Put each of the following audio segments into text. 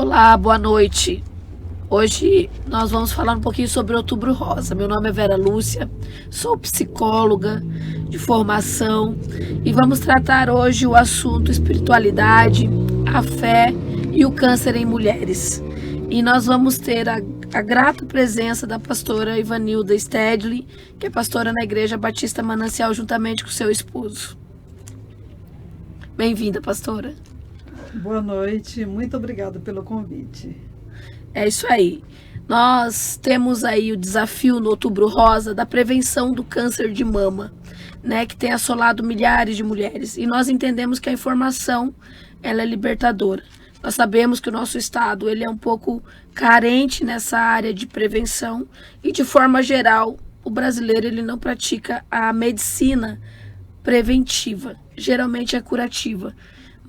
Olá, boa noite. Hoje nós vamos falar um pouquinho sobre Outubro Rosa. Meu nome é Vera Lúcia, sou psicóloga de formação e vamos tratar hoje o assunto espiritualidade, a fé e o câncer em mulheres. E nós vamos ter a grata presença da pastora Ivanilda Stedley, que é pastora na Igreja Batista Manancial, juntamente com seu esposo. Bem-vinda, pastora. Boa noite, muito obrigada pelo convite. É isso aí. Nós temos aí o desafio no Outubro Rosa da prevenção do câncer de mama, né, que tem assolado milhares de mulheres. E nós entendemos que a informação, ela é libertadora. Nós sabemos que o nosso estado, ele é um pouco carente nessa área de prevenção e, de forma geral, o brasileiro ele não pratica a medicina preventiva, geralmente é curativa.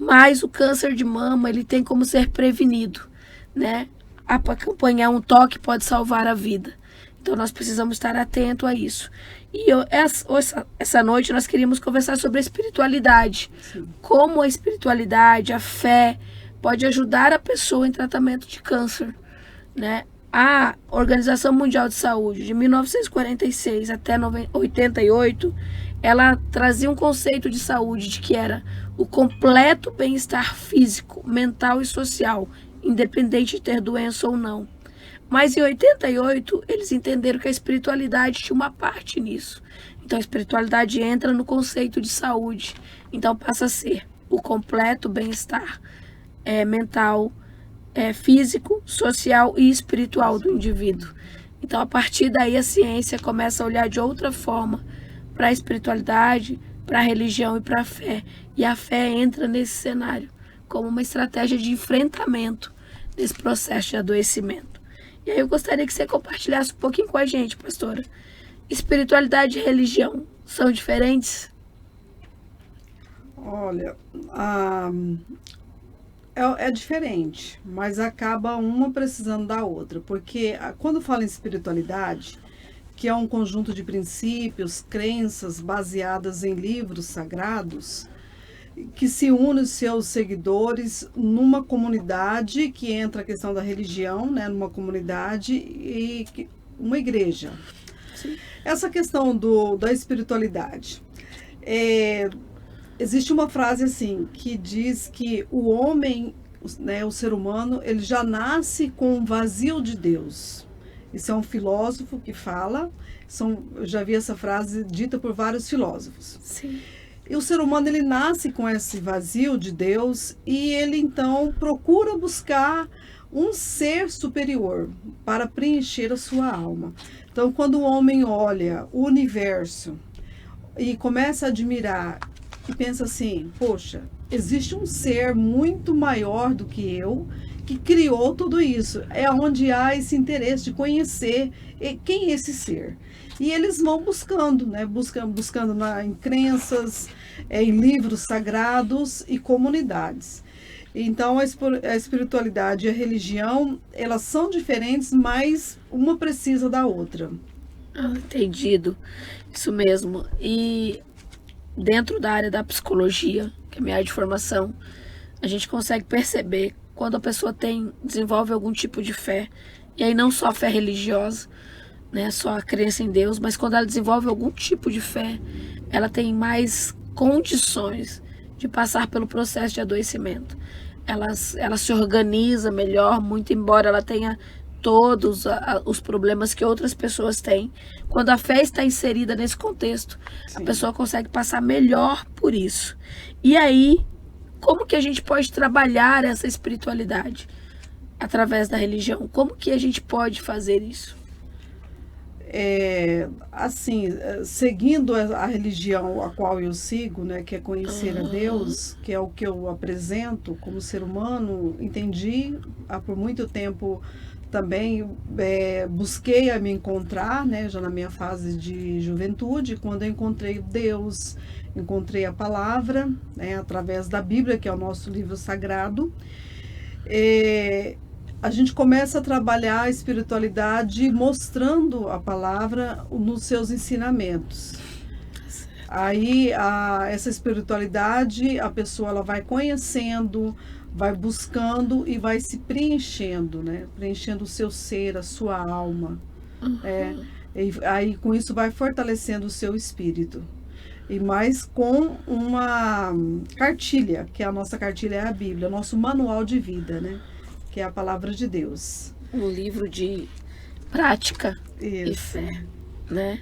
Mas o câncer de mama, ele tem como ser prevenido, né? Acompanhar um toque pode salvar a vida. Então nós precisamos estar atento a isso. E essa noite nós queríamos conversar sobre a espiritualidade. Sim. Como a espiritualidade, a fé, pode ajudar a pessoa em tratamento de câncer, né? A Organização Mundial de Saúde, de 1946 até 88, ela trazia um conceito de saúde de que era o completo bem-estar físico, mental e social, independente de ter doença ou não. Mas em 88, eles entenderam que a espiritualidade tinha uma parte nisso. Então a espiritualidade entra no conceito de saúde. Então passa a ser o completo bem-estar mental, físico, social e espiritual do indivíduo. Então a partir daí a ciência começa a olhar de outra forma para a espiritualidade, para a religião e para a fé. E a fé entra nesse cenário como uma estratégia de enfrentamento desse processo de adoecimento. E aí eu gostaria que você compartilhasse um pouquinho com a gente, pastora. Espiritualidade e religião são diferentes? Olha, é diferente, mas acaba uma precisando da outra, porque quando fala em espiritualidade, que é um conjunto de princípios, crenças baseadas em livros sagrados, que se une os seus seguidores numa comunidade, que entra a questão da religião, né, numa comunidade e uma igreja. Sim. Essa questão da espiritualidade, existe uma frase assim, que diz que o homem, né, o ser humano, ele já nasce com um vazio de Deus. Isso é um filósofo que fala, eu já vi essa frase dita por vários filósofos. Sim. E o ser humano, ele nasce com esse vazio de Deus e ele, então, procura buscar um ser superior para preencher a sua alma. Então, quando o homem olha o universo e começa a admirar e pensa assim, poxa, existe um ser muito maior do que eu que criou tudo isso. É onde há esse interesse de conhecer quem é esse ser. E eles vão buscando, né? Buscando em crenças, em livros sagrados e comunidades. Então, a espiritualidade e a religião, elas são diferentes, mas uma precisa da outra. Entendido. Isso mesmo. E dentro da área da psicologia, que é minha área de formação, a gente consegue perceber quando a pessoa desenvolve algum tipo de fé, e aí não só a fé religiosa, né, só a crença em Deus, mas quando ela desenvolve algum tipo de fé, ela tem mais condições de passar pelo processo de adoecimento. Ela se organiza melhor, muito embora ela tenha todos os problemas que outras pessoas têm. Quando a fé está inserida nesse contexto, sim, a pessoa consegue passar melhor por isso. E aí, como que a gente pode trabalhar essa espiritualidade através da religião? Como que a gente pode fazer isso? Seguindo a religião a qual eu sigo, né, que é conhecer a Deus, que é o que eu apresento como ser humano, entendi, por muito tempo também busquei a me encontrar, né, já na minha fase de juventude, quando eu encontrei Deus, encontrei a palavra, né, através da Bíblia, que é o nosso livro sagrado. A gente começa a trabalhar a espiritualidade mostrando a palavra nos seus ensinamentos. Aí, essa espiritualidade, a pessoa ela vai conhecendo, vai buscando e vai se preenchendo, né? Preenchendo o seu ser, a sua alma. E aí com isso vai fortalecendo o seu espírito. E mais com uma cartilha, que a nossa cartilha é a Bíblia, nosso manual de vida, né? Que é a palavra de Deus. Um livro de prática e fé, né?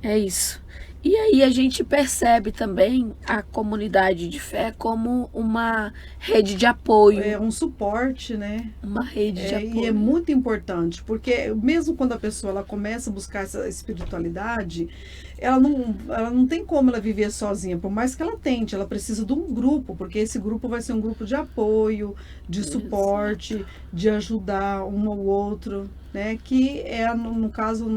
É isso. E aí a gente percebe também a comunidade de fé como uma rede de apoio. É um suporte, né? Uma rede de apoio. E é muito importante, porque mesmo quando a pessoa ela começa a buscar essa espiritualidade, ela não tem como ela viver sozinha, por mais que ela tente, ela precisa de um grupo, porque esse grupo vai ser um grupo de apoio, de suporte, de ajudar um ao outro, né? Que é, no caso,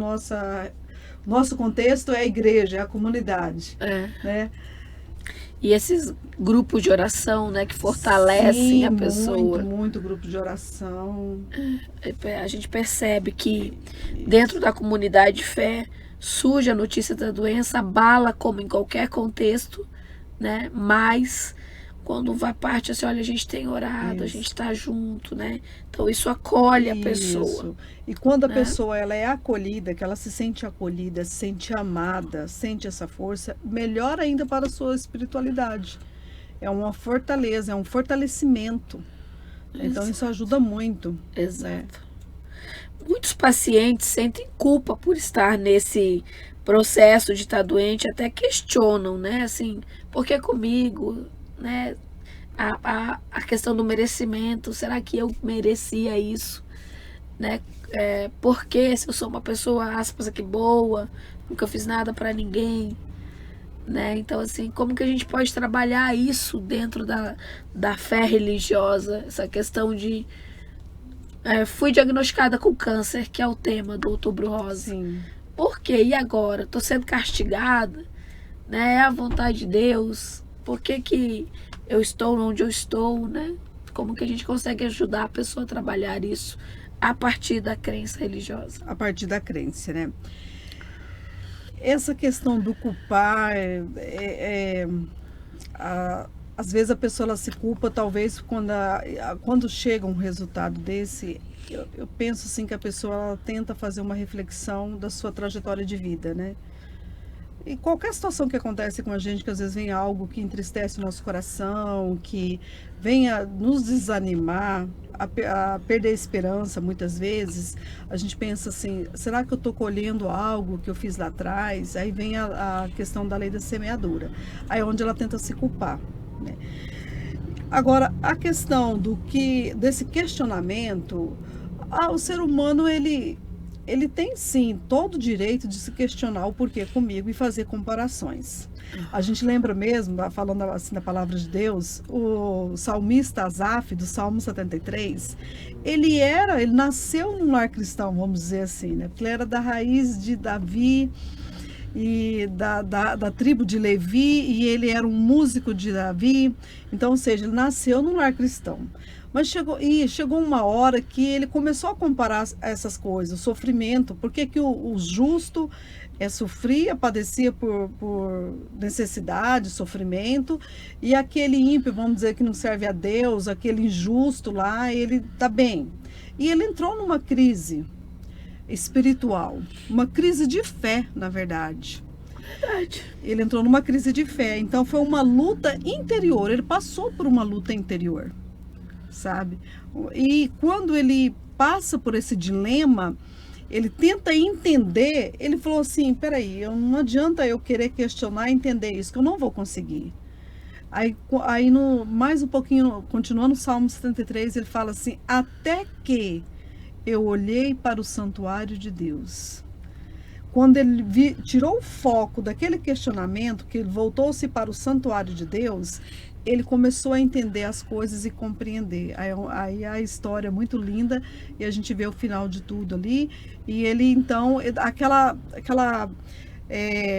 nosso contexto é a igreja, é a comunidade, né? E esses grupos de oração, né, que fortalecem a pessoa. Muito grupo de oração. A gente percebe que dentro da comunidade de fé surge a notícia da doença, abala como em qualquer contexto, né? Mas quando vai parte assim, olha, a gente tem orado, a gente está junto, né? Então isso acolhe a pessoa. E quando a pessoa ela é acolhida, que ela se sente acolhida, se sente amada, sente essa força, melhor ainda para a sua espiritualidade. É uma fortaleza, é um fortalecimento. Então isso ajuda muito. Exato. Muitos pacientes sentem culpa por estar nesse processo de estar doente, até questionam, né? Assim, por que comigo? Né? A questão do merecimento, será que eu merecia isso? Né? Porque se eu sou uma pessoa, aspas aqui, boa, nunca fiz nada para ninguém, né? Então, assim, como que a gente pode trabalhar isso dentro da fé religiosa? Essa questão de fui diagnosticada com câncer, que é o tema do Outubro Rosa. Sim. Por quê? E agora? Estou sendo castigada? Né? É a vontade de Deus? Por que eu estou onde eu estou, né? Como que a gente consegue ajudar a pessoa a trabalhar isso a partir da crença religiosa? A partir da crença, né? Essa questão do culpar, às vezes a pessoa ela se culpa, talvez quando chega um resultado desse, eu penso assim que a pessoa ela tenta fazer uma reflexão da sua trajetória de vida, né? E qualquer situação que acontece com a gente, que às vezes vem algo que entristece o nosso coração, que venha nos desanimar, a perder a esperança, muitas vezes, a gente pensa assim, será que eu estou colhendo algo que eu fiz lá atrás? Aí vem a questão da lei da semeadura, aí é onde ela tenta se culpar, né? Agora, a questão desse questionamento, o ser humano, ele tem sim todo o direito de se questionar o porquê comigo e fazer comparações. A gente lembra mesmo, falando assim da palavra de Deus, o salmista Asaf, do Salmo 73, ele nasceu num lar cristão, vamos dizer assim, né? Porque ele era da raiz de Davi e da tribo de Levi, e ele era um músico de Davi, então, ou seja, ele nasceu num lar cristão. Mas chegou uma hora que ele começou a comparar essas coisas, o sofrimento, porque que o justo sofria, padecia por necessidade, sofrimento, e aquele ímpio, vamos dizer, que não serve a Deus, aquele injusto lá, ele está bem. E ele entrou numa crise espiritual, uma crise de fé, na verdade. Verdade. Ele entrou numa crise de fé, então foi uma luta interior, ele passou por uma luta interior, sabe? E quando ele passa por esse dilema, ele tenta entender, ele falou assim, peraí, não adianta eu querer questionar e entender isso, que eu não vou conseguir. Aí mais um pouquinho, continuando o Salmo 73, ele fala assim, até que eu olhei para o santuário de Deus. Quando ele tirou o foco daquele questionamento, que ele voltou-se para o santuário de Deus, ele começou a entender as coisas e compreender. Aí a história é muito linda e a gente vê o final de tudo ali. E ele, então,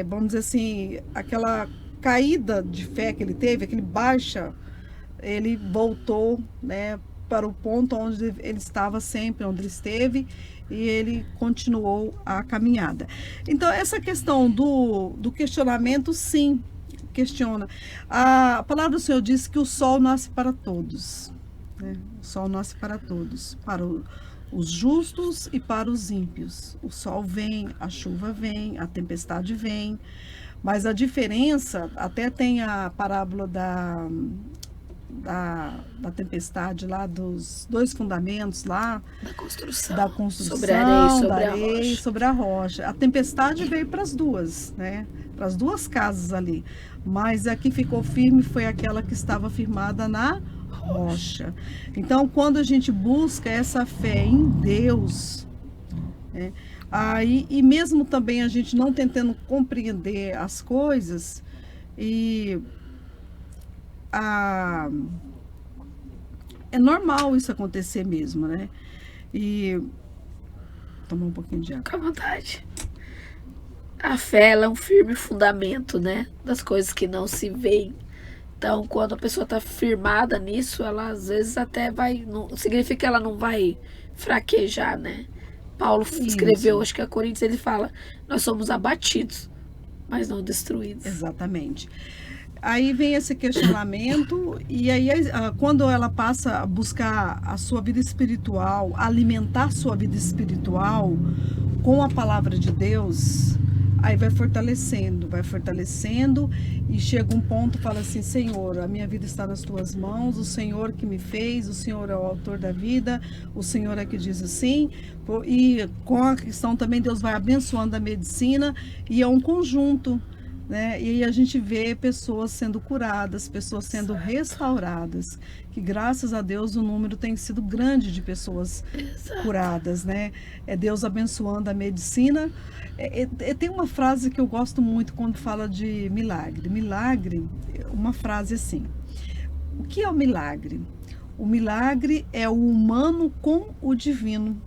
vamos dizer assim, aquela caída de fé que ele teve, aquele baixa, ele voltou, né, para o ponto onde ele estava sempre, onde ele esteve, e ele continuou a caminhada. Então, essa questão do questionamento, sim, questiona. A palavra do Senhor diz que o sol nasce para todos. né? O sol nasce para todos, para os justos e para os ímpios. O sol vem, a chuva vem, a tempestade vem, mas a diferença, até tem a parábola da tempestade lá, dos dois fundamentos lá, Da construção, sobre a areia e sobre a rocha. A tempestade veio para as duas, né? Para as duas casas ali. Mas a que ficou firme foi aquela que estava firmada na rocha. Então, quando a gente busca essa fé em Deus, né? Aí, e mesmo também a gente não tentando compreender as coisas, e é normal isso acontecer mesmo, né? E tomar um pouquinho de água. Com a vontade. A fé, ela é um firme fundamento, né? Das coisas que não se veem. Então, quando a pessoa está firmada nisso, ela às vezes até vai... Não, significa que ela não vai fraquejar, né? Paulo escreveu, acho que a Coríntios, ele fala: nós somos abatidos, mas não destruídos. Exatamente. Aí vem esse questionamento, e aí quando ela passa a buscar a sua vida espiritual, alimentar sua vida espiritual com a palavra de Deus, aí vai fortalecendo, e chega um ponto, fala assim: Senhor, a minha vida está nas tuas mãos, o Senhor que me fez, o Senhor é o autor da vida, o Senhor é que diz assim. E com a questão também, Deus vai abençoando a medicina, e é um conjunto, né? E aí a gente vê pessoas sendo curadas, pessoas sendo restauradas, que graças a Deus o número tem sido grande de pessoas curadas, né? É Deus abençoando a medicina. Tem uma frase que eu gosto muito quando fala de milagre. Milagre, uma frase assim: o que é o milagre? O milagre é o humano com o divino.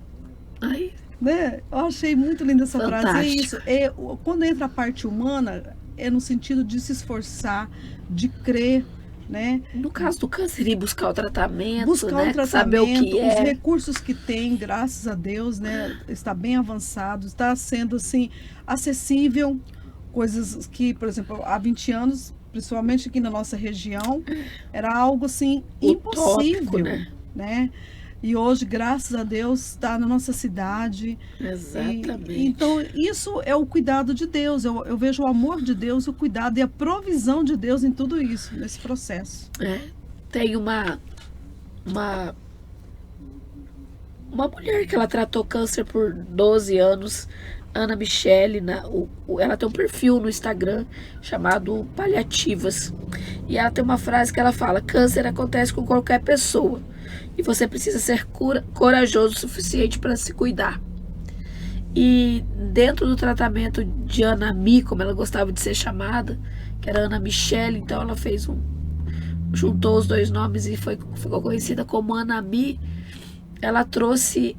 Ai, Né? Eu achei muito linda essa fantástico. frase. Quando entra a parte humana, é no sentido de se esforçar, de crer, né? No caso do câncer, ir buscar o tratamento, Buscar né? o tratamento, Saber o que os é. recursos que tem, graças a Deus, né? Está bem avançado, está sendo assim acessível. Coisas que, por exemplo, há 20 anos, principalmente aqui na nossa região, era algo assim Utópico, impossível, né? E hoje, graças a Deus, está na nossa cidade. Exatamente. Então, isso é o cuidado de Deus. Eu vejo o amor de Deus, o cuidado e a provisão de Deus em tudo isso, nesse processo. Tem uma mulher que ela tratou câncer por 12 anos, Ana Michele, ela tem um perfil no Instagram chamado Paliativas. E ela tem uma frase que ela fala: câncer acontece com qualquer pessoa, e você precisa ser corajoso o suficiente para se cuidar. E dentro do tratamento de Ana Mi, como ela gostava de ser chamada, que era Ana Michele, então ela juntou os dois nomes e ficou conhecida como Ana Mi. Ela trouxe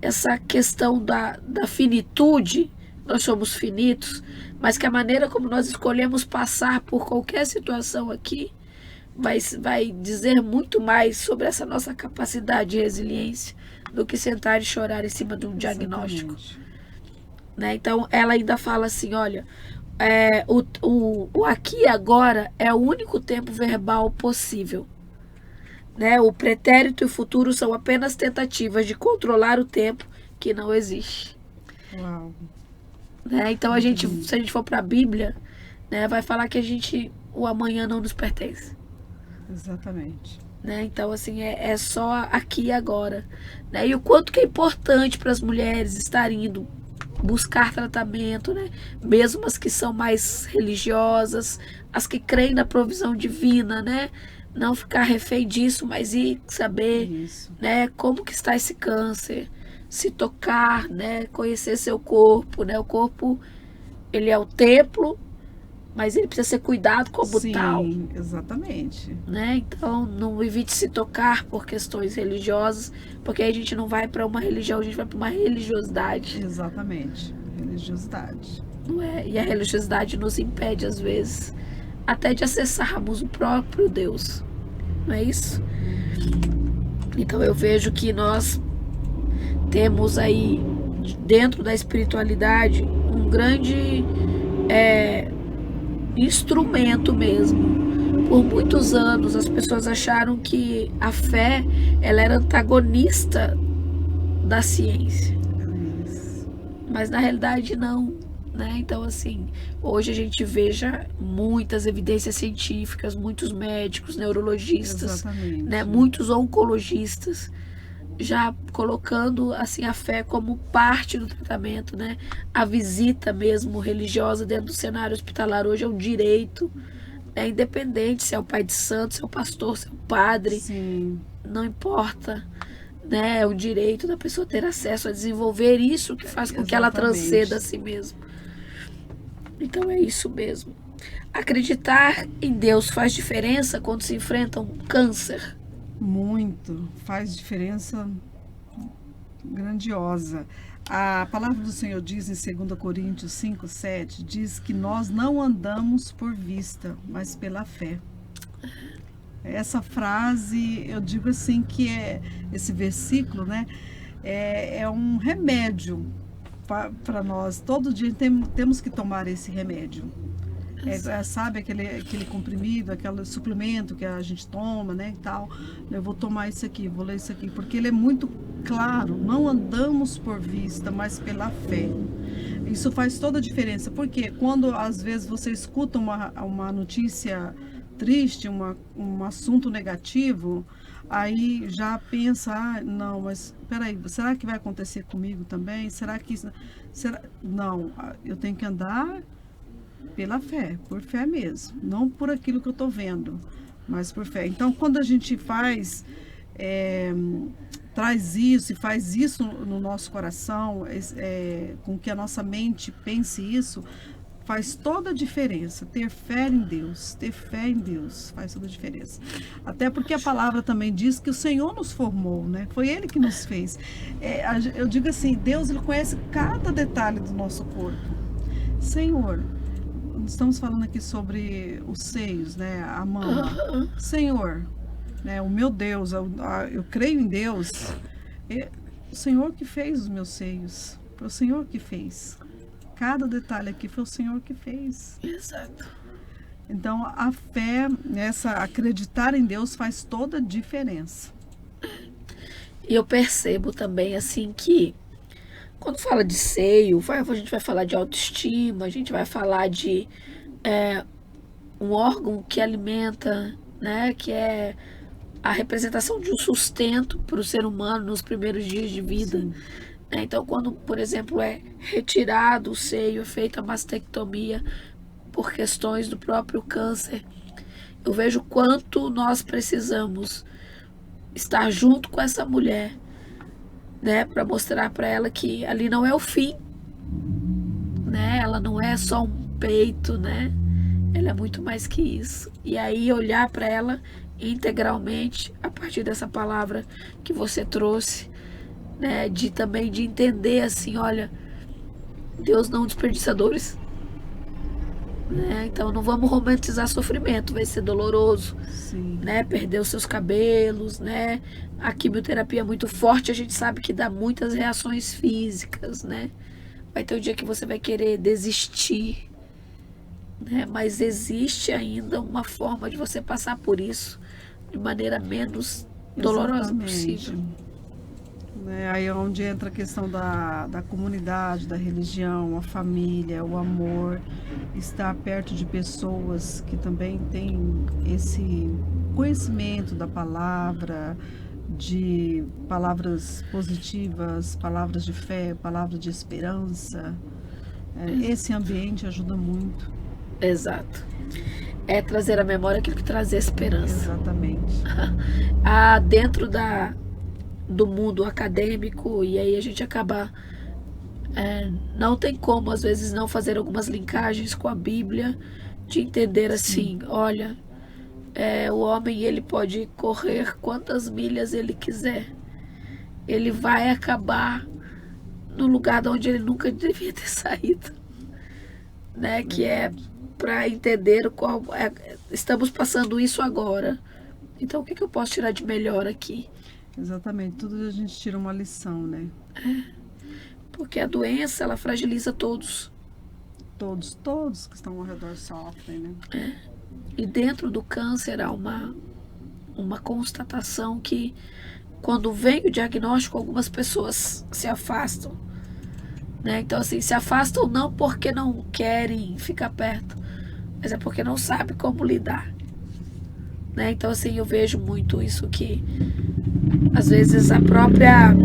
essa questão da finitude. Nós somos finitos, mas que a maneira como nós escolhemos passar por qualquer situação aqui vai dizer muito mais sobre essa nossa capacidade de resiliência do que sentar e chorar em cima de um diagnóstico. Né? Então ela ainda fala assim: olha, o aqui e agora é o único tempo verbal possível. Né? O pretérito e o futuro são apenas tentativas de controlar o tempo que não existe. Uau. Né? Então se a gente for para a Bíblia, né, vai falar que o amanhã não nos pertence. Exatamente. Né? Então assim, é só aqui e agora. Né? E o quanto que é importante para as mulheres estarem indo buscar tratamento, né? Mesmo as que são mais religiosas, as que creem na provisão divina, né? Não ficar refém disso, mas ir saber, né, como que está esse câncer, se tocar, né, conhecer seu corpo, né? O corpo, ele é o templo, mas ele precisa ser cuidado como tal. Sim, exatamente. Né? Então, não evite se tocar por questões religiosas, porque aí a gente não vai para uma religião, a gente vai para uma religiosidade. Exatamente, religiosidade. Não é? E a religiosidade nos impede, às vezes, até de acessarmos o próprio Deus. Não é isso? Então eu vejo que nós temos aí, dentro da espiritualidade, um grande instrumento mesmo Por muitos anos as pessoas acharam que a fé ela era antagonista da ciência, Isso. mas na realidade não, né? Então assim, hoje a gente vê já muitas evidências científicas, muitos médicos, neurologistas, né? Exatamente. Muitos oncologistas já colocando assim a fé como parte do tratamento, né? A visita mesmo religiosa dentro do cenário hospitalar hoje é um direito, né? Independente se é o pai de santo, se é o pastor, se é o padre, Sim, não importa, né? É o direito da pessoa ter acesso a desenvolver isso que faz com que ela transcenda a exatamente. si mesma. Então é isso mesmo. Acreditar em Deus faz diferença quando se enfrenta um câncer. Muito. Faz diferença grandiosa. A palavra do Senhor diz em 2 Coríntios 5:7, diz que nós não andamos por vista, mas pela fé. Essa frase, eu digo assim, que é esse versículo, né? É um remédio para nós. Todo dia temos que tomar esse remédio. Sabe aquele comprimido, aquele suplemento que a gente toma, né, e tal. Eu vou tomar isso aqui, vou ler isso aqui, porque ele é muito claro. Não andamos por vista, mas pela fé. Isso faz toda a diferença, porque quando às vezes você escuta uma notícia triste, um assunto negativo, aí já pensa, ah, não, mas peraí, será que vai acontecer comigo também? Será que isso... Será... Não, eu tenho que andar pela fé, por fé mesmo, não por aquilo que eu estou vendo, mas por fé. Então, quando a gente traz isso e faz isso no nosso coração, com que a nossa mente pense isso, faz toda a diferença. Ter fé em Deus faz toda a diferença. Até porque a palavra também diz que o Senhor nos formou, né? Foi Ele que nos fez. Eu digo assim, Deus, Ele conhece cada detalhe do nosso corpo. Senhor, estamos falando aqui sobre os seios, né? A mama. Senhor, né? O meu Deus, eu creio em Deus. O Senhor que fez os meus seios. Foi o Senhor que fez. Cada detalhe aqui foi o Senhor que fez. Exato. Então, a fé, acreditar em Deus faz toda a diferença. E eu percebo também assim que quando fala de seio, a gente vai falar de autoestima, a gente vai falar de um órgão que alimenta, né, que é a representação de um sustento para o ser humano nos primeiros dias de vida. Sim. Então, quando, por exemplo, é retirado o seio, é feita a mastectomia por questões do próprio câncer, eu vejo quanto nós precisamos estar junto com essa mulher, né, para mostrar para ela que ali não é o fim, né? Ela não é só um peito, né? Ela é muito mais que isso. E aí olhar para ela integralmente a partir dessa palavra que você trouxe, né, também de entender assim, olha, Deus não desperdiça dores, né? Então não vamos romantizar sofrimento, vai ser doloroso, Sim. né? Perder os seus cabelos, né? A quimioterapia é muito forte, a gente sabe que dá muitas reações físicas, né? Vai ter um dia que você vai querer desistir, né? Mas existe ainda uma forma de você passar por isso de maneira menos dolorosa possível. Aí é onde entra a questão da comunidade, da religião, a família, o amor, estar perto de pessoas que também têm esse conhecimento da palavra, de palavras positivas, palavras de fé, palavras de esperança. Esse ambiente ajuda muito. Exato. É trazer à memória aquilo que traz esperança. Exatamente. Dentro do mundo acadêmico, e aí a gente acaba não tem como às vezes não fazer algumas linkagens com a Bíblia, de entender assim, olha, o homem ele pode correr quantas milhas ele quiser, ele vai acabar no lugar de onde ele nunca devia ter saído, né? Que é para entender estamos passando isso agora, então o que eu posso tirar de melhor aqui? Exatamente, tudo a gente tira uma lição, né? Porque a doença, ela fragiliza todos. Todos que estão ao redor sofrem, né? E dentro do câncer há uma constatação que quando vem o diagnóstico, algumas pessoas se afastam, né? Então, assim, se afastam não porque não querem ficar perto, mas é porque não sabem como lidar, né? Então, assim, eu vejo muito isso, que às vezes a própria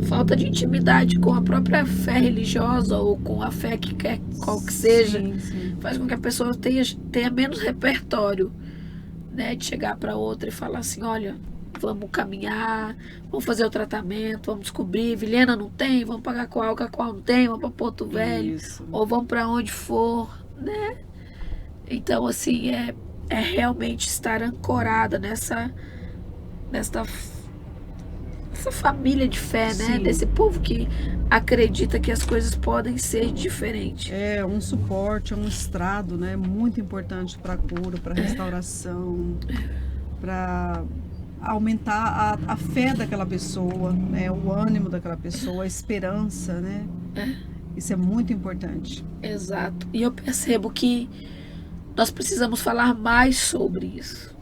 falta de intimidade com a própria fé religiosa ou com a fé que quer qual que seja, Sim. faz com que a pessoa tenha menos repertório, né? De chegar para outra e falar assim, olha, vamos caminhar, vamos fazer o tratamento, vamos descobrir, Vilhena não tem, vamos pagar com álcool, qual não tem, vamos para Porto Velho, Isso. ou vamos para onde for, né? Então, assim, é realmente estar ancorada nessa família de fé, né? Sim. Desse povo que acredita que as coisas podem ser diferentes. É um suporte, é um estrado, né? Muito importante para a cura, para a restauração, para aumentar a fé daquela pessoa, né? O ânimo daquela pessoa, a esperança, né? Isso é muito importante. Exato. E eu percebo que nós precisamos falar mais sobre isso,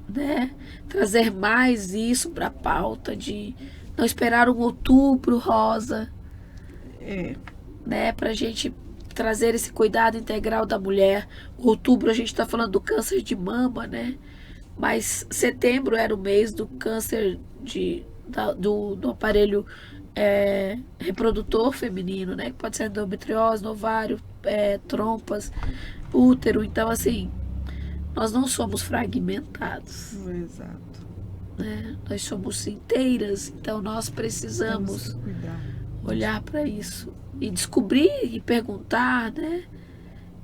né? Trazer mais isso para a pauta, de não esperar um outubro rosa, né? Para a gente trazer esse cuidado integral da mulher. Outubro a gente está falando do câncer de mama, né? Mas setembro era o mês do câncer do aparelho reprodutor feminino, né? Que pode ser endometriose, ovário, trompas, útero. Então, assim, nós não somos fragmentados. Exato. Né? Nós somos inteiras, então nós precisamos olhar para isso e descobrir e perguntar, né?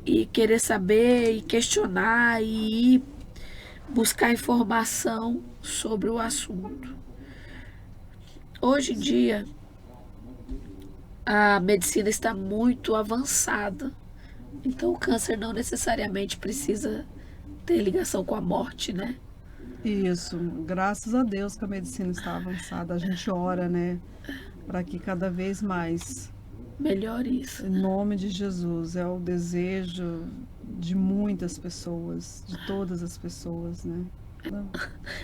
E querer saber e questionar e ir buscar informação sobre o assunto. Hoje em dia, a medicina está muito avançada, então o câncer não necessariamente precisa ter ligação com a morte, né? Isso, graças a Deus que a medicina está avançada. A gente ora, né, para que cada vez mais melhore isso. Em nome de Jesus, é o desejo de muitas pessoas, de todas as pessoas, né?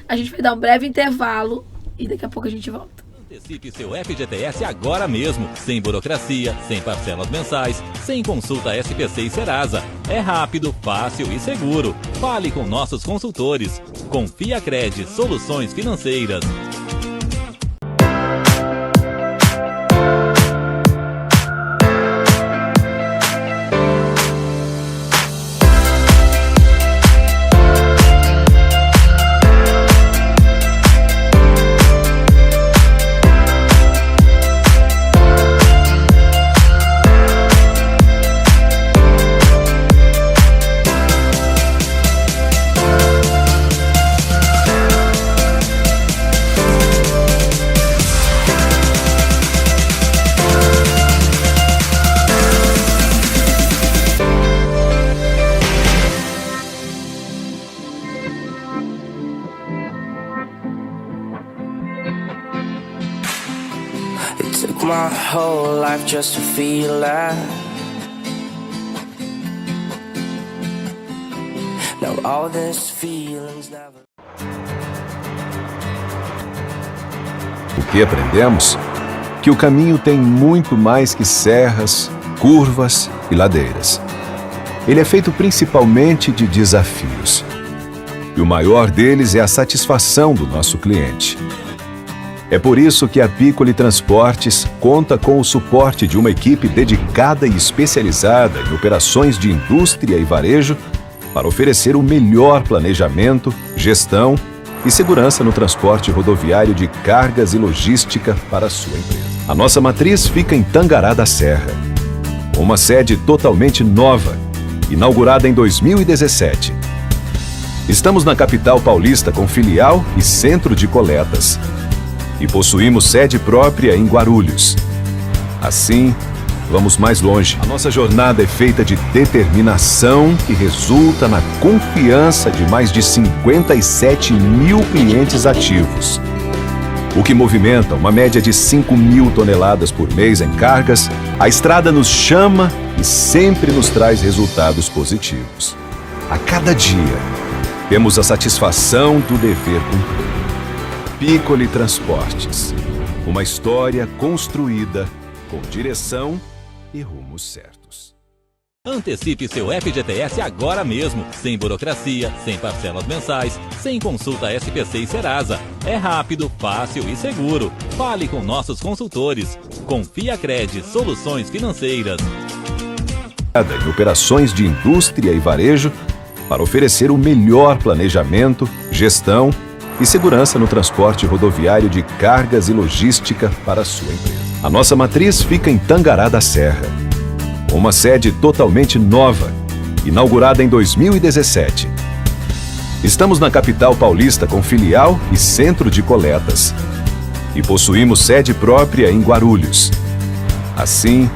A gente vai dar um breve intervalo e daqui a pouco a gente volta. Antecipe seu FGTS agora mesmo, sem burocracia, sem parcelas mensais, sem consulta SPC e Serasa. É rápido, fácil e seguro. Fale com nossos consultores. Confiacred Soluções Financeiras. My whole life just to feel that. Now all these feelings never. O que aprendemos? Que o caminho tem muito mais que serras, curvas e ladeiras. Ele é feito principalmente de desafios. E o maior deles é a satisfação do nosso cliente. É por isso que a Piccoli Transportes conta com o suporte de uma equipe dedicada e especializada em operações de indústria e varejo para oferecer o melhor planejamento, gestão e segurança no transporte rodoviário de cargas e logística para a sua empresa. A nossa matriz fica em Tangará da Serra, uma sede totalmente nova, inaugurada em 2017. Estamos na capital paulista com filial e centro de coletas. E possuímos sede própria em Guarulhos. Assim, vamos mais longe. A nossa jornada é feita de determinação que resulta na confiança de mais de 57 mil clientes ativos, o que movimenta uma média de 5.000 toneladas por mês em cargas. A estrada nos chama e sempre nos traz resultados positivos. A cada dia, temos a satisfação do dever cumprido. Piccoli Transportes. Uma história construída com direção e rumos certos. Antecipe seu FGTS agora mesmo, sem burocracia, sem parcelas mensais, sem consulta SPC e Serasa. É rápido, fácil e seguro. Fale com nossos consultores. Confiacred Soluções Financeiras. Em operações de indústria e varejo para oferecer o melhor planejamento, gestão e segurança no transporte rodoviário de cargas e logística para a sua empresa. A nossa matriz fica em Tangará da Serra. Uma sede totalmente nova, inaugurada em 2017. Estamos na capital paulista com filial e centro de coletas. E possuímos sede própria em Guarulhos. Assim,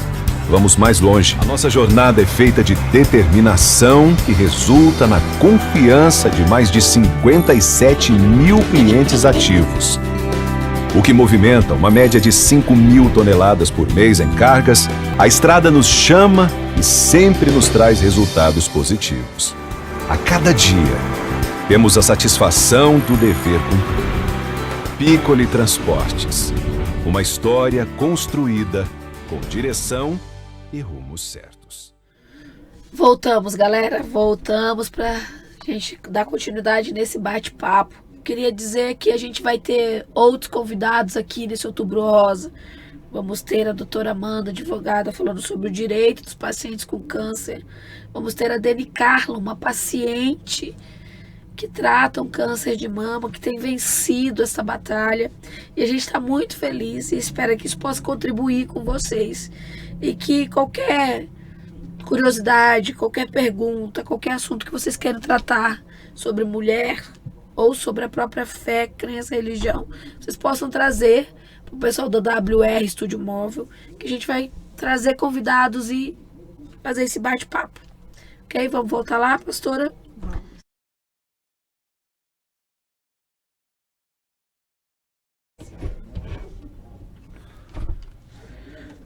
vamos mais longe. A nossa jornada é feita de determinação que resulta na confiança de mais de 57 mil clientes ativos. O que movimenta uma média de 5.000 toneladas por mês em cargas, a estrada nos chama e sempre nos traz resultados positivos. A cada dia, temos a satisfação do dever cumprido. Piccoli Transportes. Uma história construída com direção e rumos certos. Voltamos, galera. Voltamos para a gente dar continuidade nesse bate-papo. Queria dizer que a gente vai ter outros convidados aqui nesse Outubro Rosa. Vamos ter a doutora Amanda, advogada, falando sobre o direito dos pacientes com câncer. Vamos ter a Deni Carla, uma paciente que trata um câncer de mama, que tem vencido essa batalha. E a gente está muito feliz e espera que isso possa contribuir com vocês. E que qualquer curiosidade, qualquer pergunta, qualquer assunto que vocês queiram tratar sobre mulher ou sobre a própria fé, crença, religião, vocês possam trazer para o pessoal da WR Estúdio Móvel, que a gente vai trazer convidados e fazer esse bate-papo. Ok? Vamos voltar lá, pastora?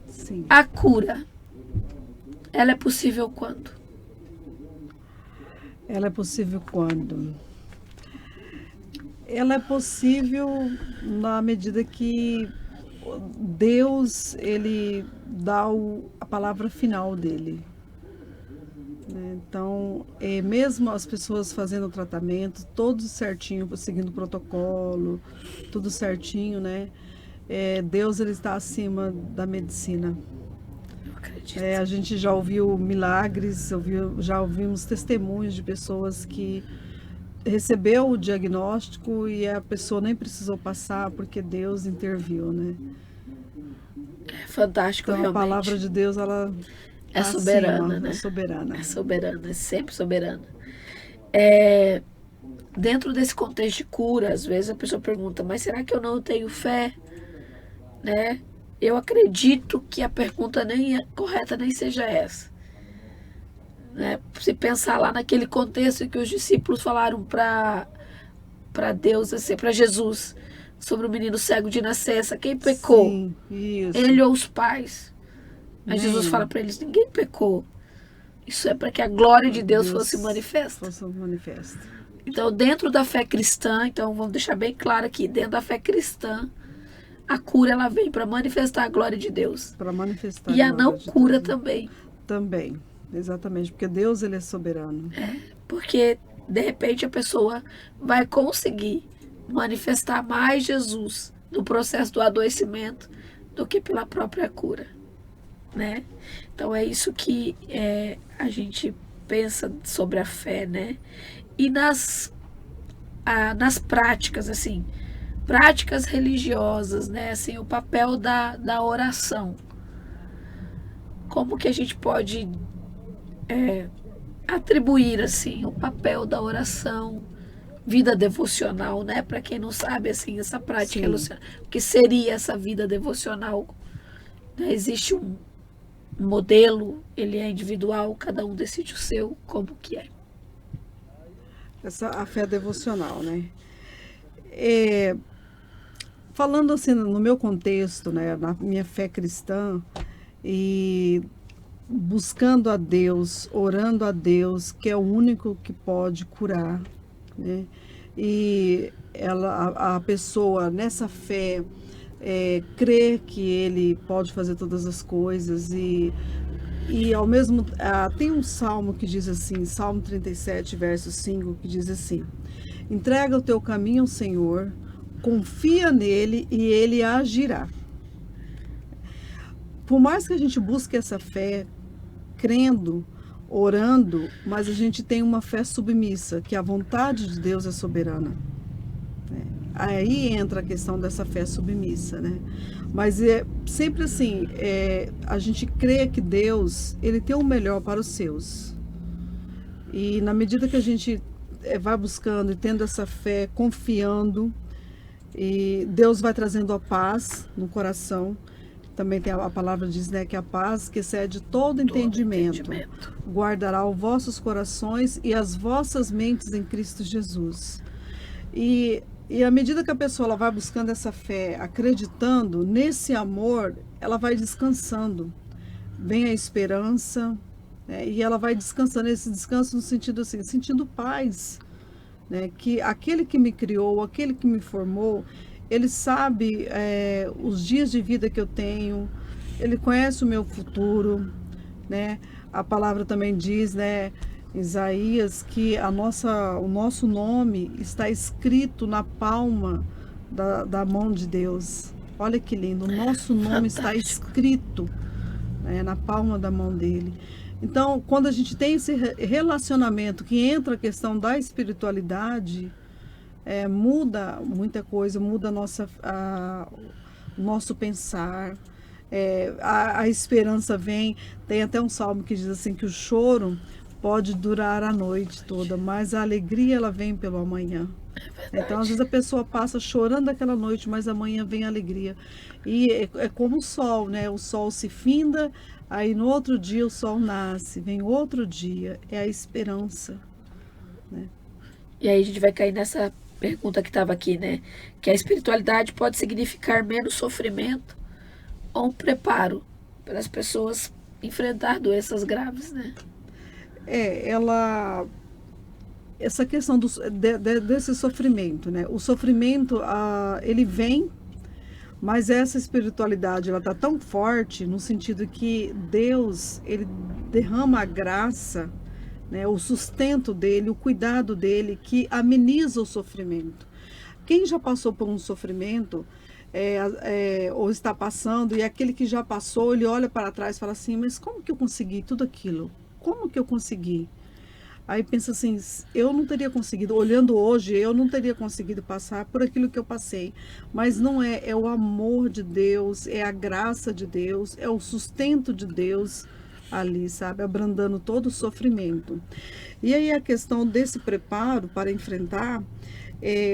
Sim. A cura, ela é possível quando? Ela é possível quando? Ela é possível na medida que Deus, ele dá a palavra final dele. Então, mesmo as pessoas fazendo o tratamento, todos certinho, seguindo o protocolo, tudo certinho, né? Deus, ele está acima da medicina. Eu acredito. A gente já ouviu milagres, já ouvimos testemunhos de pessoas que recebeu o diagnóstico e a pessoa nem precisou passar porque Deus interviu, né? É fantástico, Então, realmente. a palavra de Deus, ela é soberana, acima, né? É soberana. É soberana, é sempre soberana. Dentro desse contexto de cura, às vezes a pessoa pergunta, mas será que eu não tenho fé? Né? Eu acredito que a pergunta correta nem seja essa. Né? Se pensar lá naquele contexto em que os discípulos falaram para Deus, assim, para Jesus, sobre o menino cego de nascença, quem pecou? Sim, isso. Ele ou os pais? Mas Nenhum. Jesus fala para eles, ninguém pecou. Isso é para que a glória de Deus fosse manifesta. Fosse manifesta. Então, dentro da fé cristã, então vamos deixar bem claro aqui, dentro da fé cristã, a cura ela vem para manifestar a glória de Deus. Para manifestar E a glória não de cura Deus. também. Também, exatamente, porque Deus, ele é soberano. Porque, de repente, a pessoa vai conseguir manifestar mais Jesus no processo do adoecimento do que pela própria cura. Né? Então, é isso que a gente pensa sobre a fé, né? E nas práticas, assim, práticas religiosas, né? Assim, o papel da oração. Como que a gente pode atribuir, assim, o papel da oração, vida devocional, né? Para quem não sabe, assim, essa prática, o que seria essa vida devocional? Né? Existe um modelo, ele é individual, cada um decide o seu, como que é. A fé devocional, né? Falando assim, no meu contexto, né, na minha fé cristã, e buscando a Deus, orando a Deus, que é o único que pode curar, né? E a pessoa nessa fé crê que Ele pode fazer todas as coisas e ao mesmo tem um salmo que diz assim, Salmo 37, verso 5, que diz assim: entrega o teu caminho ao Senhor, confia nele e Ele agirá. Por mais que a gente busque essa fé, crendo, orando, mas a gente tem uma fé submissa, que a vontade de Deus é soberana, né? Aí entra a questão dessa fé submissa, né? Mas é sempre assim, a gente crê que Deus, Ele tem o melhor para os seus. E na medida que a gente vai buscando e tendo essa fé, confiando, e Deus vai trazendo a paz no coração. Também tem a palavra diz, né, que a paz que excede todo entendimento guardará os vossos corações e as vossas mentes em Cristo Jesus. E à medida que a pessoa ela vai buscando essa fé, acreditando nesse amor, ela vai descansando. Vem a esperança, né, e ela vai descansando. Esse descanso no sentido assim, sentindo paz, né, que aquele que me criou, aquele que me formou, Ele sabe os dias de vida que eu tenho, Ele conhece o meu futuro, né? A palavra também diz, né, Isaías, que o nosso nome está escrito na palma da mão de Deus. Olha que lindo, o nosso nome está escrito, né, na palma da mão dele. Então, quando a gente tem esse relacionamento que entra a questão da espiritualidade, muda muita coisa, muda o nosso pensar, a esperança vem. Tem até um salmo que diz assim, que o choro pode durar a noite toda, mas a alegria ela vem pelo amanhã. Então às vezes a pessoa passa chorando aquela noite, mas amanhã vem a alegria. E é como o sol, né? O sol se finda, aí no outro dia o sol nasce, vem outro dia, é a esperança, né? E aí a gente vai cair nessa pergunta que estava aqui, né? Que a espiritualidade pode significar menos sofrimento ou um preparo para as pessoas enfrentar doenças graves, né? Essa questão desse sofrimento, né? O sofrimento, ele vem, mas essa espiritualidade, ela está tão forte no sentido que Deus, Ele derrama a graça, né, o sustento dele, o cuidado dele, que ameniza o sofrimento. Quem já passou por um sofrimento, ou está passando, e aquele que já passou, ele olha para trás e fala assim, mas como que eu consegui tudo aquilo? Como que eu consegui? Aí pensa assim, eu não teria conseguido, olhando hoje, eu não teria conseguido passar por aquilo que eu passei. Mas não é o amor de Deus, é a graça de Deus, é o sustento de Deus ali, sabe, abrandando todo o sofrimento. E aí a questão desse preparo para enfrentar,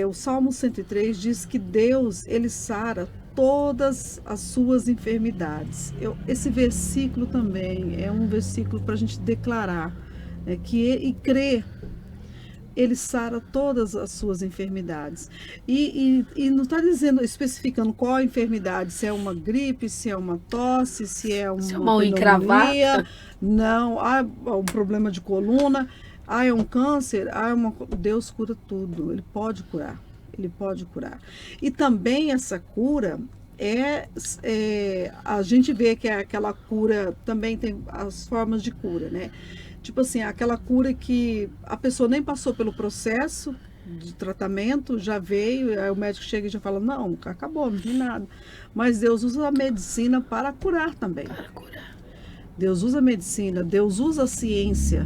o Salmo 103 diz que Deus, Ele sara todas as suas enfermidades. Esse versículo também é um versículo para a gente declarar, e crer. Ele sara todas as suas enfermidades. E não está dizendo, especificando qual a enfermidade, se é uma gripe, se é uma tosse, se é uma pneumonia. Não, um problema de coluna, é um câncer, Deus cura tudo, Ele pode curar. Ele pode curar. E também essa cura a gente vê que aquela cura também tem as formas de cura, né? Tipo assim, aquela cura que a pessoa nem passou pelo processo de tratamento, já veio, aí o médico chega e já fala, não, acabou, não tem nada. Mas Deus usa a medicina para curar também. Para curar. Deus usa a medicina, Deus usa a ciência.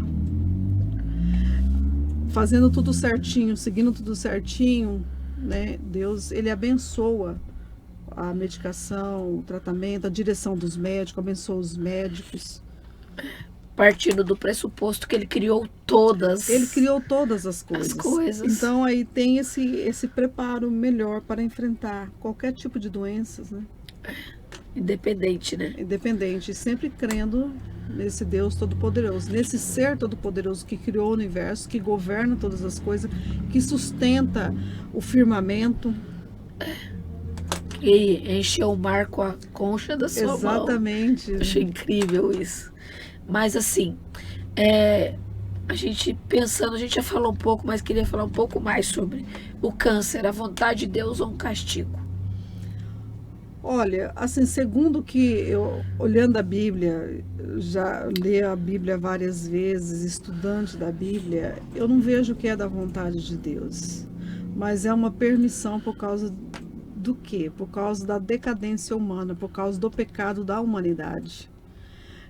Fazendo tudo certinho, seguindo tudo certinho, né? Deus, Ele abençoa a medicação, o tratamento, a direção dos médicos, abençoa os médicos. Partindo do pressuposto que Ele criou todas. Ele criou todas as coisas. Então aí tem esse preparo melhor para enfrentar qualquer tipo de doenças, né? Independente, né? Independente, sempre crendo nesse Deus Todo-Poderoso, nesse Ser Todo-Poderoso que criou o universo, que governa todas as coisas, que sustenta o firmamento. Que encheu o mar com a concha da sua mão. Exatamente. Achei incrível isso. Mas assim, a gente pensando, a gente já falou um pouco, mas queria falar um pouco mais sobre o câncer, a vontade de Deus ou um castigo. Olha, assim, segundo que eu, olhando a Bíblia, já li a Bíblia várias vezes, estudante da Bíblia, eu não vejo que é da vontade de Deus, mas é uma permissão por causa do quê? Por causa da decadência humana, por causa do pecado da humanidade.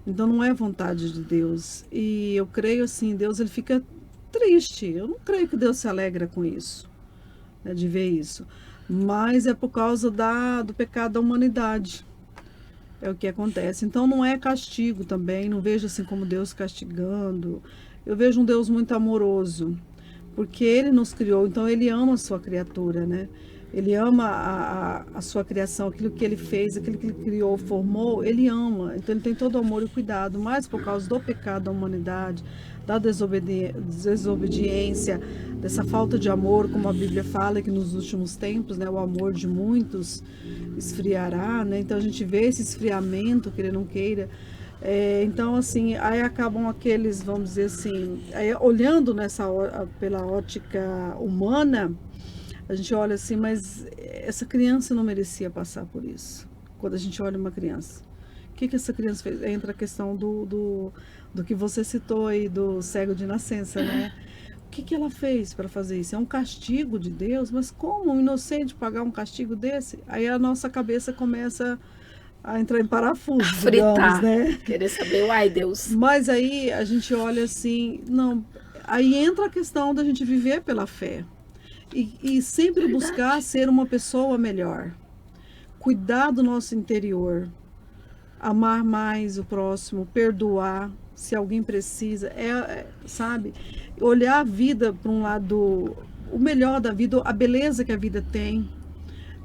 Então não é vontade de Deus. E eu creio assim, Deus ele fica triste. Eu não creio que Deus se alegra com isso, né, de ver isso. Mas é por causa do pecado da humanidade. É o que acontece. Então não é castigo também, não vejo assim como Deus castigando. Eu vejo um Deus muito amoroso, porque Ele nos criou, então Ele ama a sua criatura, né? Ele ama a sua criação, aquilo que Ele fez, aquilo que Ele criou, formou, Ele ama. Então Ele tem todo o amor e cuidado, mas por causa do pecado da humanidade, da desobediência, dessa falta de amor, como a Bíblia fala que nos últimos tempos, né, o amor de muitos esfriará, né? Então a gente vê esse esfriamento, que Ele não queira. Então assim, aí acabam aqueles, vamos dizer assim, aí, olhando pela ótica humana, a gente olha assim, mas essa criança não merecia passar por isso. Quando a gente olha uma criança, o que essa criança fez? Entra a questão do que você citou aí, do cego de nascença, né? O que ela fez para fazer isso? É um castigo de Deus, mas como um inocente pagar um castigo desse? Aí a nossa cabeça começa a entrar em parafuso, A fritar, digamos, né? querer saber, uai, Deus. Mas aí a gente olha assim, não, aí entra a questão da gente viver pela fé. E sempre buscar ser uma pessoa melhor, cuidar do nosso interior, amar mais o próximo, perdoar se alguém precisa, sabe? Olhar a vida para um lado, o melhor da vida, a beleza que a vida tem.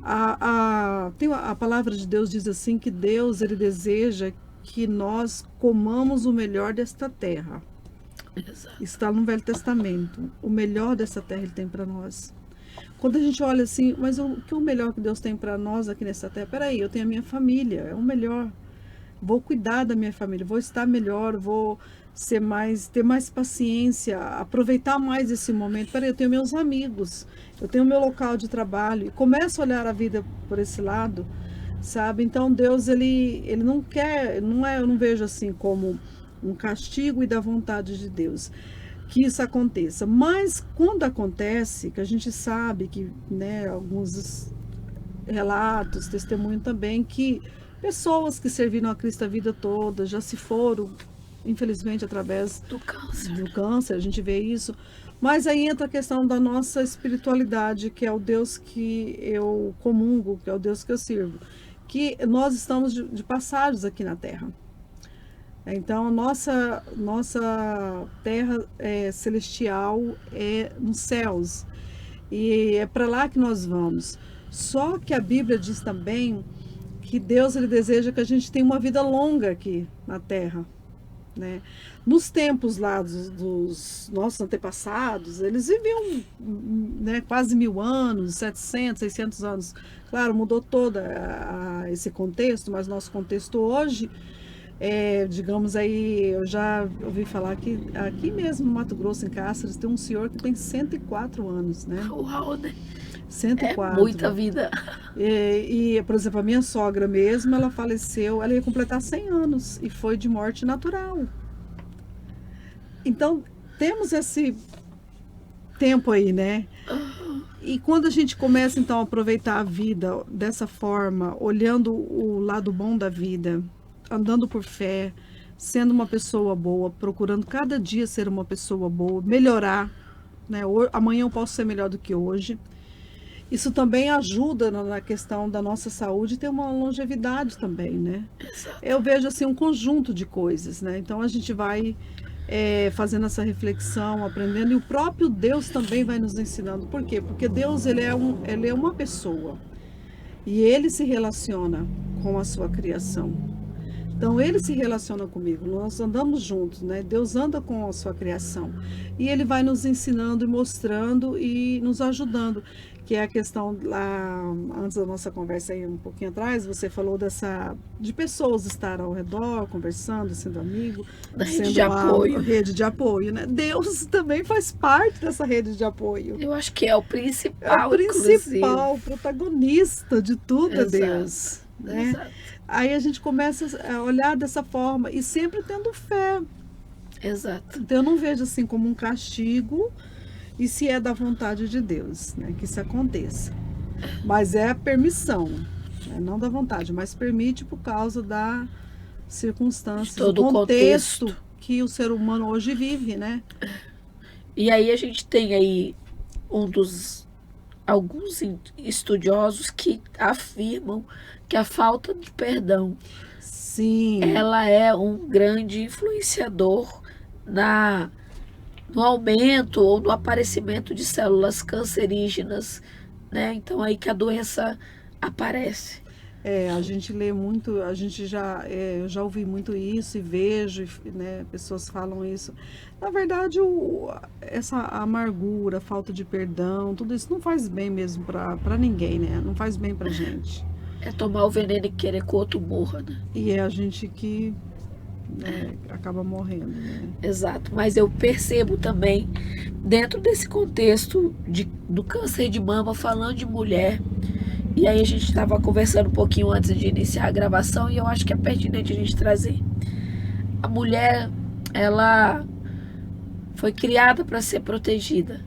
A palavra de Deus diz assim que Deus ele deseja que nós comamos o melhor desta terra. Exato. Está no Velho Testamento. O melhor dessa terra Ele tem para nós. Quando a gente olha assim, mas o que é o melhor que Deus tem para nós aqui nessa terra? Peraí, eu tenho a minha família, é o melhor. Vou cuidar da minha família, vou estar melhor, vou ter mais paciência, aproveitar mais esse momento. Peraí, eu tenho meus amigos, eu tenho meu local de trabalho. E começo a olhar a vida por esse lado, sabe? Então Deus, ele não quer, eu não vejo assim como um castigo e da vontade de Deus que isso aconteça. Mas quando acontece, que a gente sabe que, né, alguns relatos, testemunho também, que pessoas que serviram a Cristo a vida toda já se foram, infelizmente, através Do câncer. do câncer, a gente vê isso. Mas aí entra a questão da nossa espiritualidade, que é o Deus que eu comungo, que é o Deus que eu sirvo. Que nós estamos de passagens aqui na Terra. Então, nossa terra celestial é nos céus. E é para lá que nós vamos. Só que a Bíblia diz também que Deus ele deseja que a gente tenha uma vida longa aqui na terra, né? Nos tempos lá dos nossos antepassados, eles viviam, né, quase 1000 anos, 700, 600 anos. Claro, mudou todo esse contexto, mas nosso contexto hoje... digamos aí, eu já ouvi falar que aqui mesmo no Mato Grosso, em Cáceres, tem um senhor que tem 104 anos, né? Uau, né? 104. É muita vida. Por exemplo, a minha sogra mesmo, ela faleceu, ela ia completar 100 anos e foi de morte natural. Então, temos esse tempo aí, né? E quando a gente começa, então, a aproveitar a vida dessa forma, olhando o lado bom da vida, andando por fé, sendo uma pessoa boa, procurando cada dia ser uma pessoa boa, melhorar, né? Amanhã eu posso ser melhor do que hoje. Isso também ajuda na questão da nossa saúde, ter uma longevidade também, né? Exato. Eu vejo assim um conjunto de coisas, né? Então a gente vai fazendo essa reflexão, aprendendo, e o próprio Deus também vai nos ensinando. Por quê? Porque Deus ele é uma pessoa e Ele se relaciona com a sua criação. Então ele se relaciona comigo, nós andamos juntos, né? Deus anda com a sua criação e ele vai nos ensinando e mostrando e nos ajudando, que é a questão lá, antes da nossa conversa aí um pouquinho atrás, você falou de pessoas estar ao redor, conversando, sendo amigo, Da rede sendo de apoio. rede de apoio, né? Deus também faz parte dessa rede de apoio. Eu acho que é o É principal, o principal, o protagonista de tudo é Exato. Deus, né? Exato. Aí a gente começa a olhar dessa forma e sempre tendo fé. Exato. Então eu não vejo assim como um castigo, e se é da vontade de Deus, né, que isso aconteça. Mas é a permissão, né, não da vontade, mas permite por causa da circunstância, De todo do o contexto contexto. que o ser humano hoje vive, né? E aí a gente tem aí alguns estudiosos que afirmam que a falta de perdão, Sim. ela é um grande influenciador no aumento ou no aparecimento de células cancerígenas, né? Então aí que a doença aparece. A gente lê muito, a gente eu já ouvi muito isso e vejo, né, pessoas falam isso. Na verdade, essa amargura, falta de perdão, tudo isso não faz bem mesmo para ninguém, né? Não faz bem pra gente. É tomar o veneno e querer que o outro morra, né? E é a gente que, né, acaba morrendo, né? Exato, mas eu percebo também, dentro desse contexto do câncer de mama, falando de mulher, e aí a gente estava conversando um pouquinho antes de iniciar a gravação, e eu acho que é pertinente a gente trazer. A mulher, ela foi criada para ser protegida,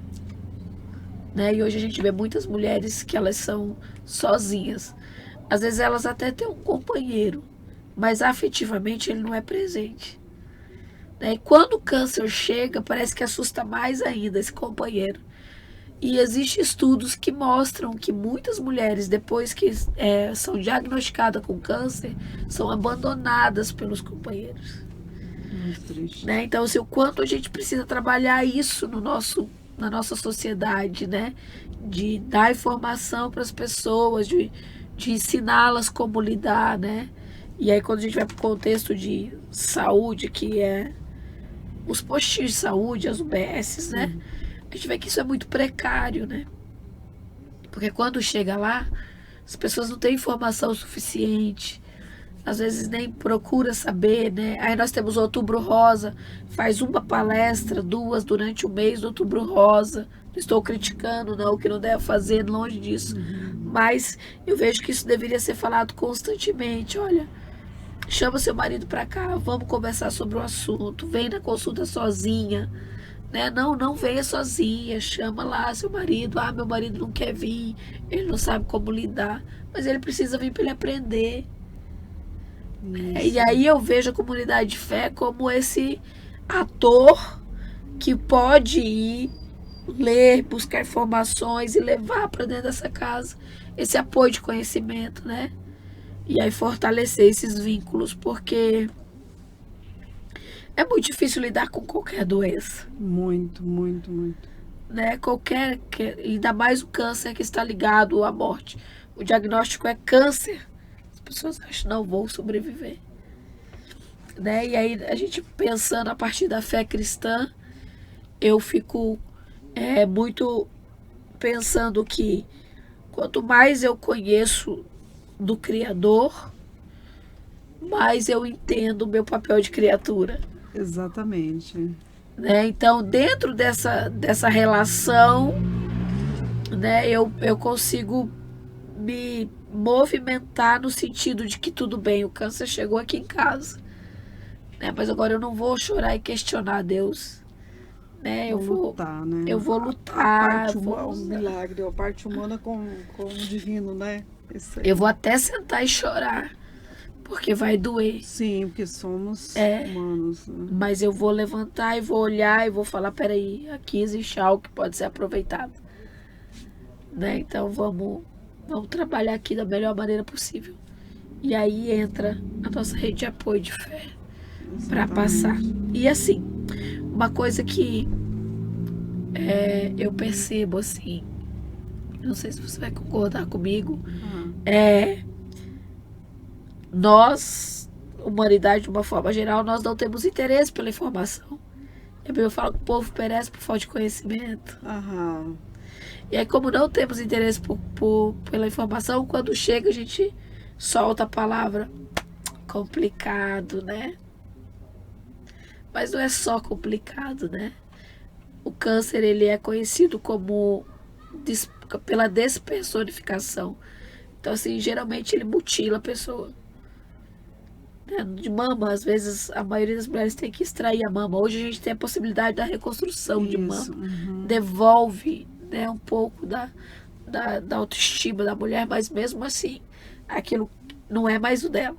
né? E hoje a gente vê muitas mulheres que elas são sozinhas. Às vezes elas até têm um companheiro, mas afetivamente ele não é presente, né? E quando o câncer chega, parece que assusta mais ainda esse companheiro. E existem estudos que mostram que muitas mulheres, depois que são diagnosticadas com câncer, são abandonadas pelos companheiros, Muito triste. né? Então, assim, o quanto a gente precisa trabalhar isso na nossa sociedade, né? De dar informação para as pessoas, de ensiná-las como lidar, né? E aí quando a gente vai para o contexto de saúde, que é os postinhos de saúde, as UBSs, né? A gente vê que isso é muito precário, né? Porque quando chega lá, as pessoas não têm informação suficiente, às vezes nem procura saber, né? Aí nós temos o Outubro Rosa, faz uma palestra, 2 durante o mês do Outubro Rosa. Não estou criticando, não, o que não deve fazer, longe disso. Mas eu vejo que isso deveria ser falado constantemente. Olha, chama seu marido para cá, vamos conversar sobre o assunto. Vem na consulta sozinha, né? Não venha sozinha, chama lá seu marido. Ah, meu marido não quer vir, ele não sabe como lidar, mas ele precisa vir para ele aprender. E aí eu vejo a comunidade de fé como esse ator que pode ir ler, buscar informações e levar para dentro dessa casa esse apoio de conhecimento, né? E aí fortalecer esses vínculos, porque é muito difícil lidar com qualquer doença, Muito, muito, muito. né? Ainda mais o câncer que está ligado à morte. O diagnóstico é câncer. As pessoas acham, não vou sobreviver, né? E aí a gente pensando a partir da fé cristã, eu fico muito pensando que quanto mais eu conheço do Criador, mais eu entendo o meu papel de criatura, Exatamente. né? Então, dentro dessa relação, né, eu consigo me movimentar no sentido de que tudo bem, o câncer chegou aqui em casa, né? Mas agora eu não vou chorar e questionar Deus, né? Eu vou lutar, né? eu vou A lutar, parte vou humana, o usar. milagre, a parte humana com o divino, né? Isso aí. Eu vou até sentar e chorar, porque vai doer. Sim, porque somos É. humanos, né? Mas eu vou levantar e vou olhar e vou falar, peraí, aqui existe algo que pode ser aproveitado, né? Então vamos trabalhar aqui da melhor maneira possível. E aí entra a nossa rede de apoio de fé para passar. E assim, uma coisa que eu percebo assim, não sei se você vai concordar comigo, Ah, nós, humanidade de uma forma geral, nós não temos interesse pela informação. A Bíblia fala que o povo perece por falta de conhecimento. Aham. E aí, como não temos interesse pela informação, quando chega a gente solta a palavra complicado, né? Mas não é só complicado, né? O câncer, ele é conhecido como pela despersonificação. Então, assim, geralmente ele mutila a pessoa. De mama, às vezes, a maioria das mulheres tem que extrair a mama. Hoje a gente tem a possibilidade da reconstrução de mama. Uhum. Devolve, né, um pouco da autoestima da mulher, mas mesmo assim, aquilo não é mais o dela.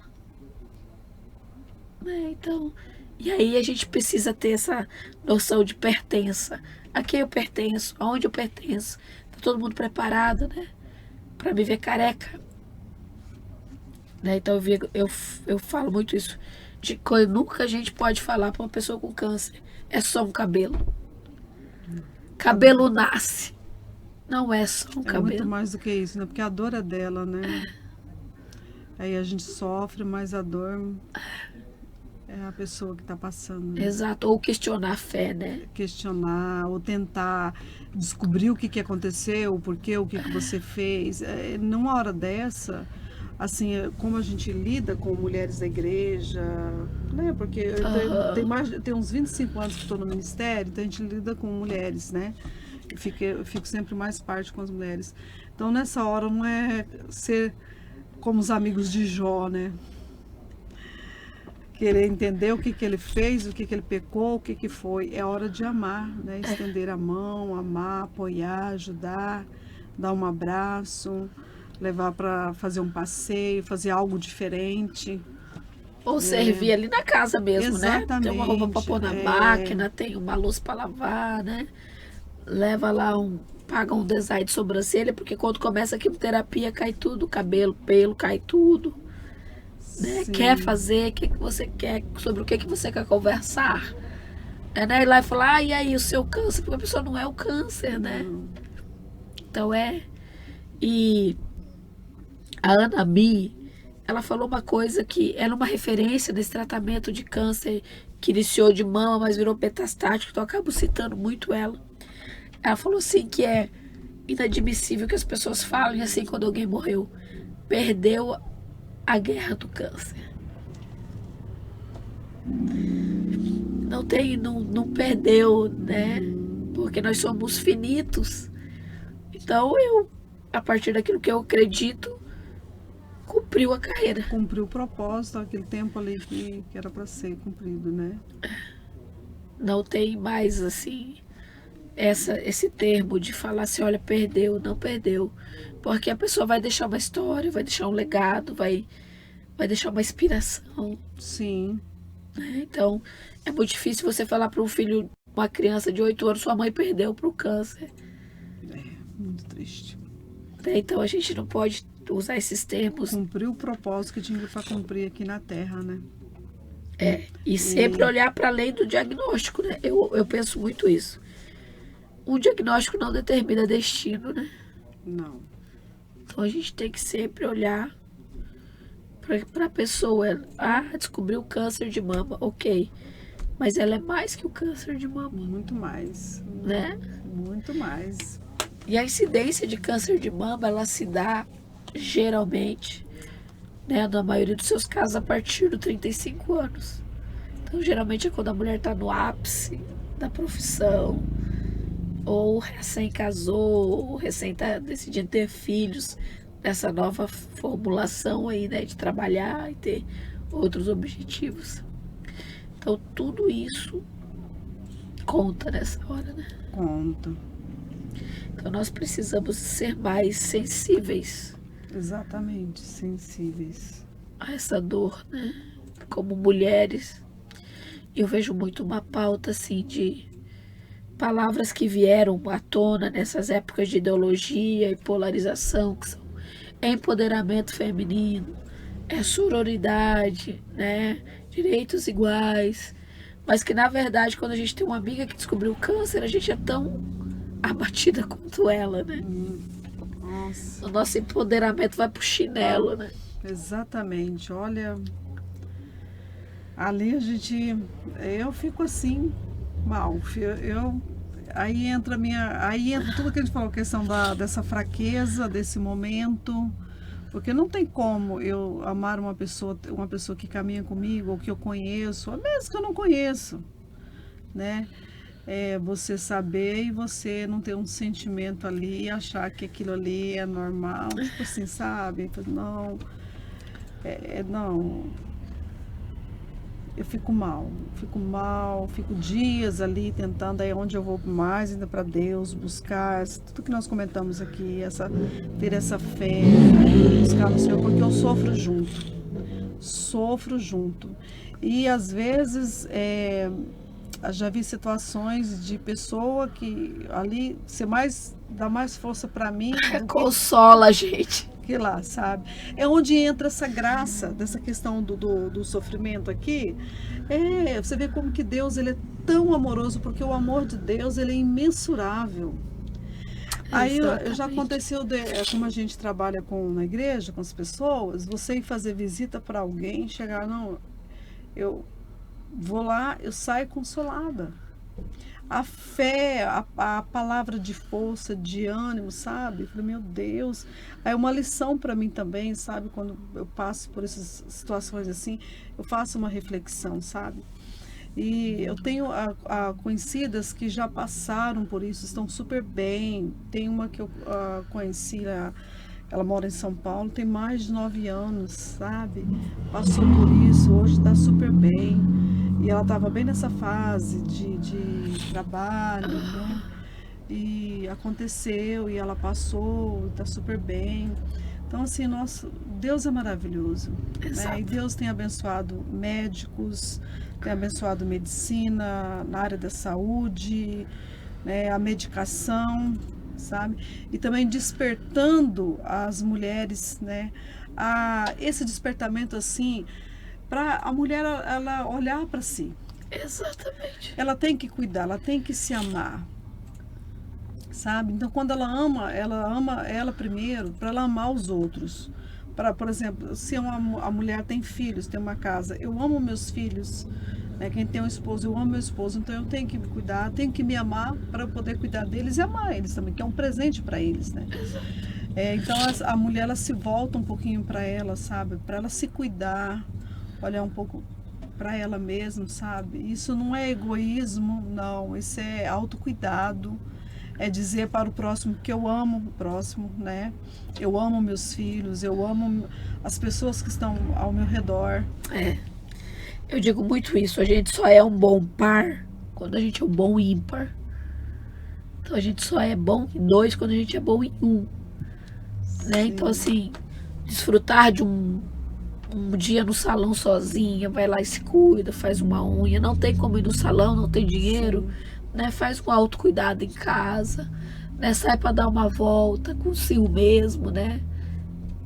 Né? Então, e aí a gente precisa ter essa noção de pertença. A quem eu pertenço? Aonde eu pertenço? Tá todo mundo preparado, né? Para me ver careca. Né? Então eu falo muito isso. De que nunca a gente pode falar para uma pessoa com câncer. É só um cabelo. Cabelo nasce. Não é só um É cabelo. muito mais do que isso, né? Porque a dor é dela, né? Aí a gente sofre, mas a dor é a pessoa que está passando. Né? Exato. Ou questionar a fé, né? Questionar, ou tentar descobrir o que aconteceu, o porquê, o que você fez. Numa hora dessa, assim, como a gente lida com mulheres da igreja, né? Porque eu tenho uns 25 anos que estou no ministério, então a gente lida com mulheres, né? Eu fico sempre mais parte com as mulheres. Então, nessa hora, não é ser como os amigos de Jó, né? Querer entender o que ele fez, o que ele pecou, o que foi. É hora de amar, né? Estender a mão, amar, apoiar, ajudar, dar um abraço, levar para fazer um passeio, fazer algo diferente. Ou servir ali na casa mesmo, Exatamente, né? Tem uma roupa para pôr na máquina, tem uma luz para lavar, né? Leva lá paga um design de sobrancelha, porque quando começa a quimioterapia cai tudo, cabelo, pelo, cai tudo. Né? Quer fazer, o que você quer, sobre o que você quer conversar. Né? E lá falar, e aí o seu câncer? Porque a pessoa não é o câncer, né? Então E a Ana Mi, ela falou uma coisa que era uma referência nesse tratamento de câncer que iniciou de mama, mas virou metastático, então eu acabo citando muito ela. Ela falou assim que é inadmissível que as pessoas falem assim quando alguém morreu. Perdeu a guerra do câncer. Não perdeu, né? Porque nós somos finitos. Então a partir daquilo que eu acredito, cumpriu a carreira. Cumpriu o propósito, aquele tempo ali que era para ser cumprido, né? Não tem mais assim esse termo de falar assim, olha, perdeu, não perdeu. Porque a pessoa vai deixar uma história, vai deixar um legado, vai deixar uma inspiração. Sim. Né? Então, é muito difícil você falar para um filho, uma criança de 8 anos, sua mãe perdeu para o câncer. Muito triste. Então, a gente não pode usar esses termos. Cumpriu o propósito que tinha para cumprir aqui na Terra, né? E sempre olhar para além do diagnóstico, né? Eu penso muito isso. Um diagnóstico não determina destino, né? Não. Então a gente tem que sempre olhar para a pessoa. Descobriu câncer de mama, ok. Mas ela é mais que o câncer de mama. Muito mais. Né? Muito mais. E a incidência de câncer de mama, ela se dá geralmente, né, na maioria dos seus casos, a partir dos 35 anos. Então, geralmente é quando a mulher está no ápice da profissão, ou recém casou, ou recém está decidindo ter filhos, nessa nova formulação aí, né, de trabalhar e ter outros objetivos. Então, tudo isso conta nessa hora, né? Conta. Então, nós precisamos ser mais sensíveis. Exatamente, sensíveis a essa dor, né? Como mulheres. Eu vejo muito uma pauta assim de palavras que vieram à tona nessas épocas de ideologia e polarização, que são empoderamento feminino, sororidade, né? Direitos iguais, mas que na verdade quando a gente tem uma amiga que descobriu o câncer, a gente é tão abatida quanto ela, né? Nossa. O nosso empoderamento vai pro chinelo, né? Exatamente, olha, Ali eu fico assim, mal. Aí entra tudo que a gente falou, a questão dessa fraqueza, desse momento. Porque não tem como eu amar uma pessoa que caminha comigo, ou que eu conheço, ou mesmo que eu não conheço, né? Você saber e você não ter um sentimento ali e achar que aquilo ali é normal, tipo assim, sabe? Não, não. Eu fico mal, fico dias ali tentando, aí onde eu vou mais ainda para Deus, buscar tudo que nós comentamos aqui, ter essa fé, buscar no Senhor, porque eu sofro junto. E às vezes já vi situações de pessoa que ali dá mais força para mim. Consola a gente. Que lá, sabe? É onde entra essa graça, dessa questão do sofrimento aqui. Você vê como que Deus, ele é tão amoroso, porque o amor de Deus, ele é imensurável. Aí já aconteceu, como a gente trabalha na igreja, com as pessoas, você ir fazer visita para alguém, chegar, não, eu vou lá, eu saio consolada. A fé, a palavra de força, de ânimo, sabe? Eu falei, meu Deus. É uma lição para mim também, sabe? Quando eu passo por essas situações assim, eu faço uma reflexão, sabe? E eu tenho conhecidas que já passaram por isso, estão super bem. Tem uma que eu conheci, ela mora em São Paulo, tem mais de 9 anos, sabe? Passou por isso, hoje está super bem. E ela estava bem nessa fase de trabalho, né? E aconteceu, e ela passou, está super bem. Então, assim, Deus é maravilhoso, né? E Deus tem abençoado médicos, tem abençoado medicina, na área da saúde, né? A medicação, sabe? E também despertando as mulheres, né? Esse despertamento, assim, para a mulher ela olhar para si. Exatamente. Ela tem que cuidar, ela tem que se amar, sabe? Então, quando ela ama ela primeiro, para ela amar os outros. Por exemplo, se a mulher tem filhos, tem uma casa, eu amo meus filhos, né? Quem tem um esposo, eu amo meu esposo, então eu tenho que me cuidar, tenho que me amar para eu poder cuidar deles e amar eles também, que é um presente para eles, né? Então, a mulher, ela se volta um pouquinho para ela, sabe? Para ela se cuidar, olhar um pouco para ela mesma, sabe? Isso não é egoísmo, não. Isso é autocuidado. É dizer para o próximo que eu amo o próximo, né? Eu amo meus filhos, eu amo as pessoas que estão ao meu redor. Eu digo muito isso. A gente só é um bom par quando a gente é um bom ímpar. Então a gente só é bom em 2 quando a gente é bom em 1. Né? Então, assim, desfrutar de um dia no salão sozinha, vai lá e se cuida, faz uma unha, não tem como ir no salão, não tem dinheiro, né? Faz um autocuidado em casa, né? Sai para dar uma volta consigo mesmo, né?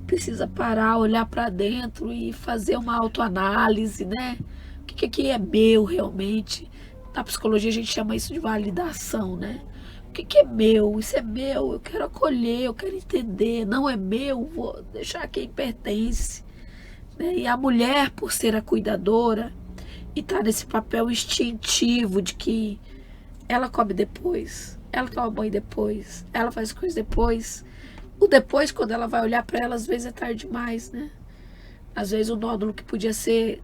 Precisa parar, olhar para dentro e fazer uma autoanálise, né? O que aqui é meu realmente? Na psicologia a gente chama isso de validação, né? O que é meu? Isso é meu, eu quero acolher, eu quero entender, não é meu, vou deixar quem pertence. E a mulher, por ser a cuidadora e estar nesse papel instintivo de que ela come depois, ela toma banho depois, ela faz coisas depois. O depois, quando ela vai olhar para ela, às vezes é tarde demais, né? Às vezes o nódulo que podia ser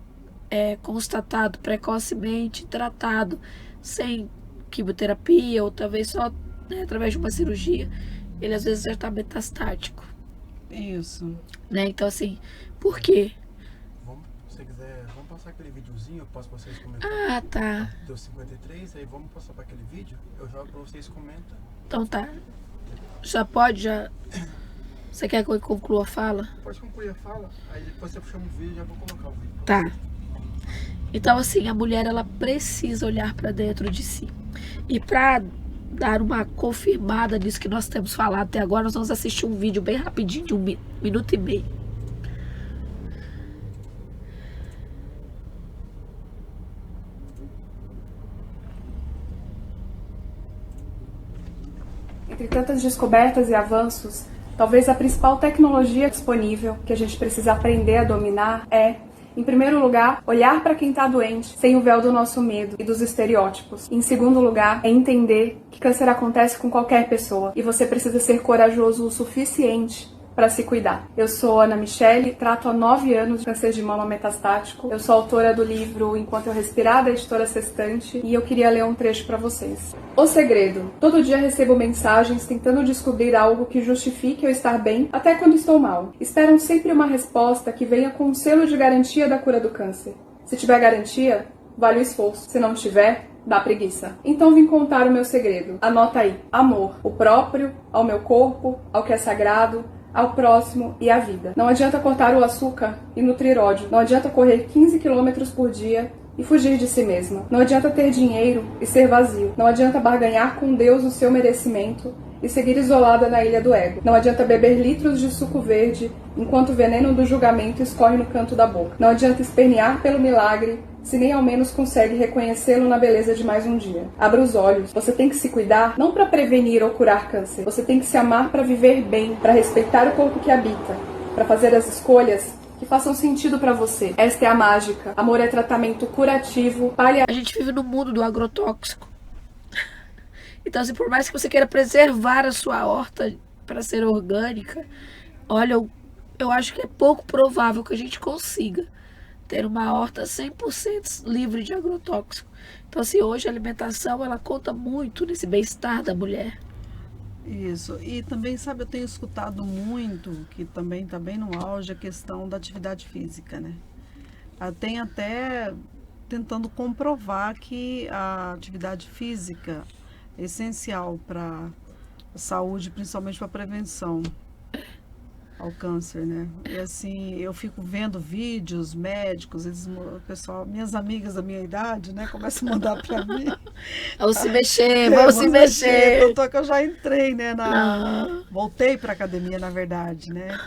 constatado precocemente, tratado sem quimioterapia, ou talvez só, né, através de uma cirurgia, ele às vezes já está metastático. Isso. Né? Então, assim, por quê? Se você quiser, vamos passar aquele videozinho, eu passo pra vocês comentar. Ah, tá. Deu 53, aí vamos passar para aquele vídeo, eu jogo pra vocês, comentam. Então tá. Já pode, já... Você quer que eu conclua a fala? Pode concluir a fala, aí depois você chama o vídeo e já vou colocar o vídeo. Tá. Então, assim, a mulher, ela precisa olhar para dentro de si. E para dar uma confirmada nisso que nós temos falado até agora, nós vamos assistir um vídeo bem rapidinho, de 1 minuto e meio. Entre tantas descobertas e avanços, talvez a principal tecnologia disponível que a gente precisa aprender a dominar é Em primeiro lugar, olhar para quem está doente sem o véu do nosso medo e dos estereótipos. Em segundo lugar, é entender que câncer acontece com qualquer pessoa e você precisa ser corajoso o suficiente para se cuidar. Eu sou Ana Michele, trato há 9 anos de câncer de mama metastático. Eu sou autora do livro Enquanto Eu Respirar, da editora Sextante, e eu queria ler um trecho para vocês. O segredo. Todo dia recebo mensagens tentando descobrir algo que justifique eu estar bem, até quando estou mal. Esperam sempre uma resposta que venha com um selo de garantia da cura do câncer. Se tiver garantia, vale o esforço. Se não tiver, dá preguiça. Então vim contar o meu segredo. Anota aí. Amor. O próprio, ao meu corpo, ao que é sagrado, ao próximo e à vida. Não adianta cortar o açúcar e nutrir ódio. Não adianta correr 15 km por dia e fugir de si mesma. Não adianta ter dinheiro e ser vazio. Não adianta barganhar com Deus o seu merecimento e seguir isolada na ilha do ego. Não adianta beber litros de suco verde enquanto o veneno do julgamento escorre no canto da boca. Não adianta espernear pelo milagre se nem ao menos consegue reconhecê-lo na beleza de mais um dia. Abra os olhos. Você tem que se cuidar não para prevenir ou curar câncer. Você tem que se amar para viver bem, para respeitar o corpo que habita, para fazer as escolhas que façam sentido para você. Esta é a mágica. Amor é tratamento curativo, A gente vive no mundo do agrotóxico. Então, assim, por mais que você queira preservar a sua horta para ser orgânica, olha, eu acho que é pouco provável que a gente consiga ter uma horta 100% livre de agrotóxico. Então, assim, hoje a alimentação, ela conta muito nesse bem-estar da mulher. Isso. E também, sabe, eu tenho escutado muito, que também está bem no auge, a questão da atividade física, né? Tem até tentando comprovar que a atividade física é essencial para a saúde, principalmente para a prevenção ao câncer, né? E assim, eu fico vendo vídeos médicos, o pessoal, minhas amigas da minha idade, né, começam a mandar para mim. Vamos se mexer, vamos se mexer. Tanto que eu já entrei, né, voltei para academia, na verdade, né?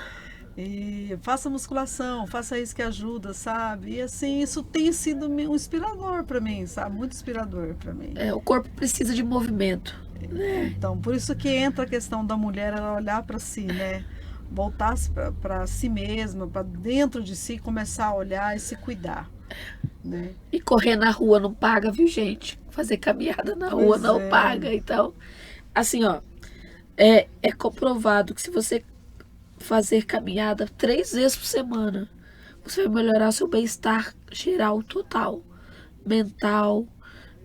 E faça musculação, faça isso que ajuda, sabe? E assim, isso tem sido um inspirador para mim, sabe? Muito inspirador para mim. O corpo precisa de movimento, né? Então, por isso que entra a questão da mulher, ela olhar para si, né? Voltar-se para si mesma, para dentro de si, começar a olhar e se cuidar, né? E correr na rua não paga, viu, gente? Fazer caminhada na rua não paga. Então, assim, ó, é comprovado que se você fazer caminhada 3 vezes por semana, você vai melhorar seu bem-estar geral, total, mental.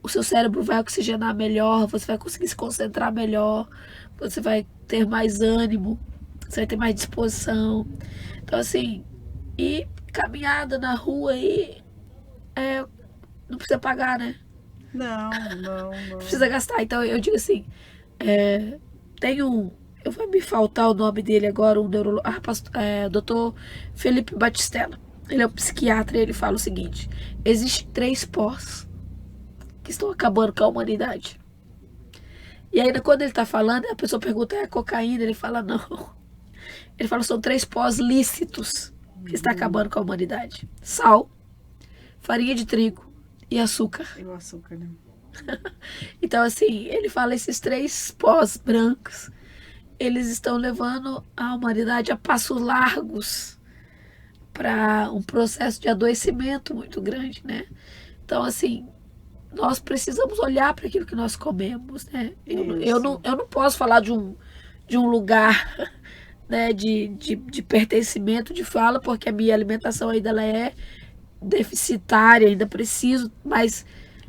O seu cérebro vai oxigenar melhor, você vai conseguir se concentrar melhor, você vai ter mais ânimo, você vai ter mais disposição. Então, assim, e caminhada na rua aí, não precisa pagar, né? Não. Não precisa gastar. Então, eu digo assim, vai me faltar o nome dele agora, Dr. Felipe Batistella. Ele é um psiquiatra e ele fala o seguinte: existem 3 pós que estão acabando com a humanidade. E aí, quando ele está falando, a pessoa pergunta, é cocaína? Ele fala, não. Ele fala, são 3 pós lícitos que está acabando com a humanidade: sal, farinha de trigo e açúcar. E o açúcar, né? Então, assim, ele fala, esses 3 pós brancos, eles estão levando a humanidade a passos largos para um processo de adoecimento muito grande, né? Então, assim, nós precisamos olhar para aquilo que nós comemos, né? Eu não posso falar de um lugar, né, de pertencimento, de fala, porque a minha alimentação ainda ela é deficitária, ainda preciso, mas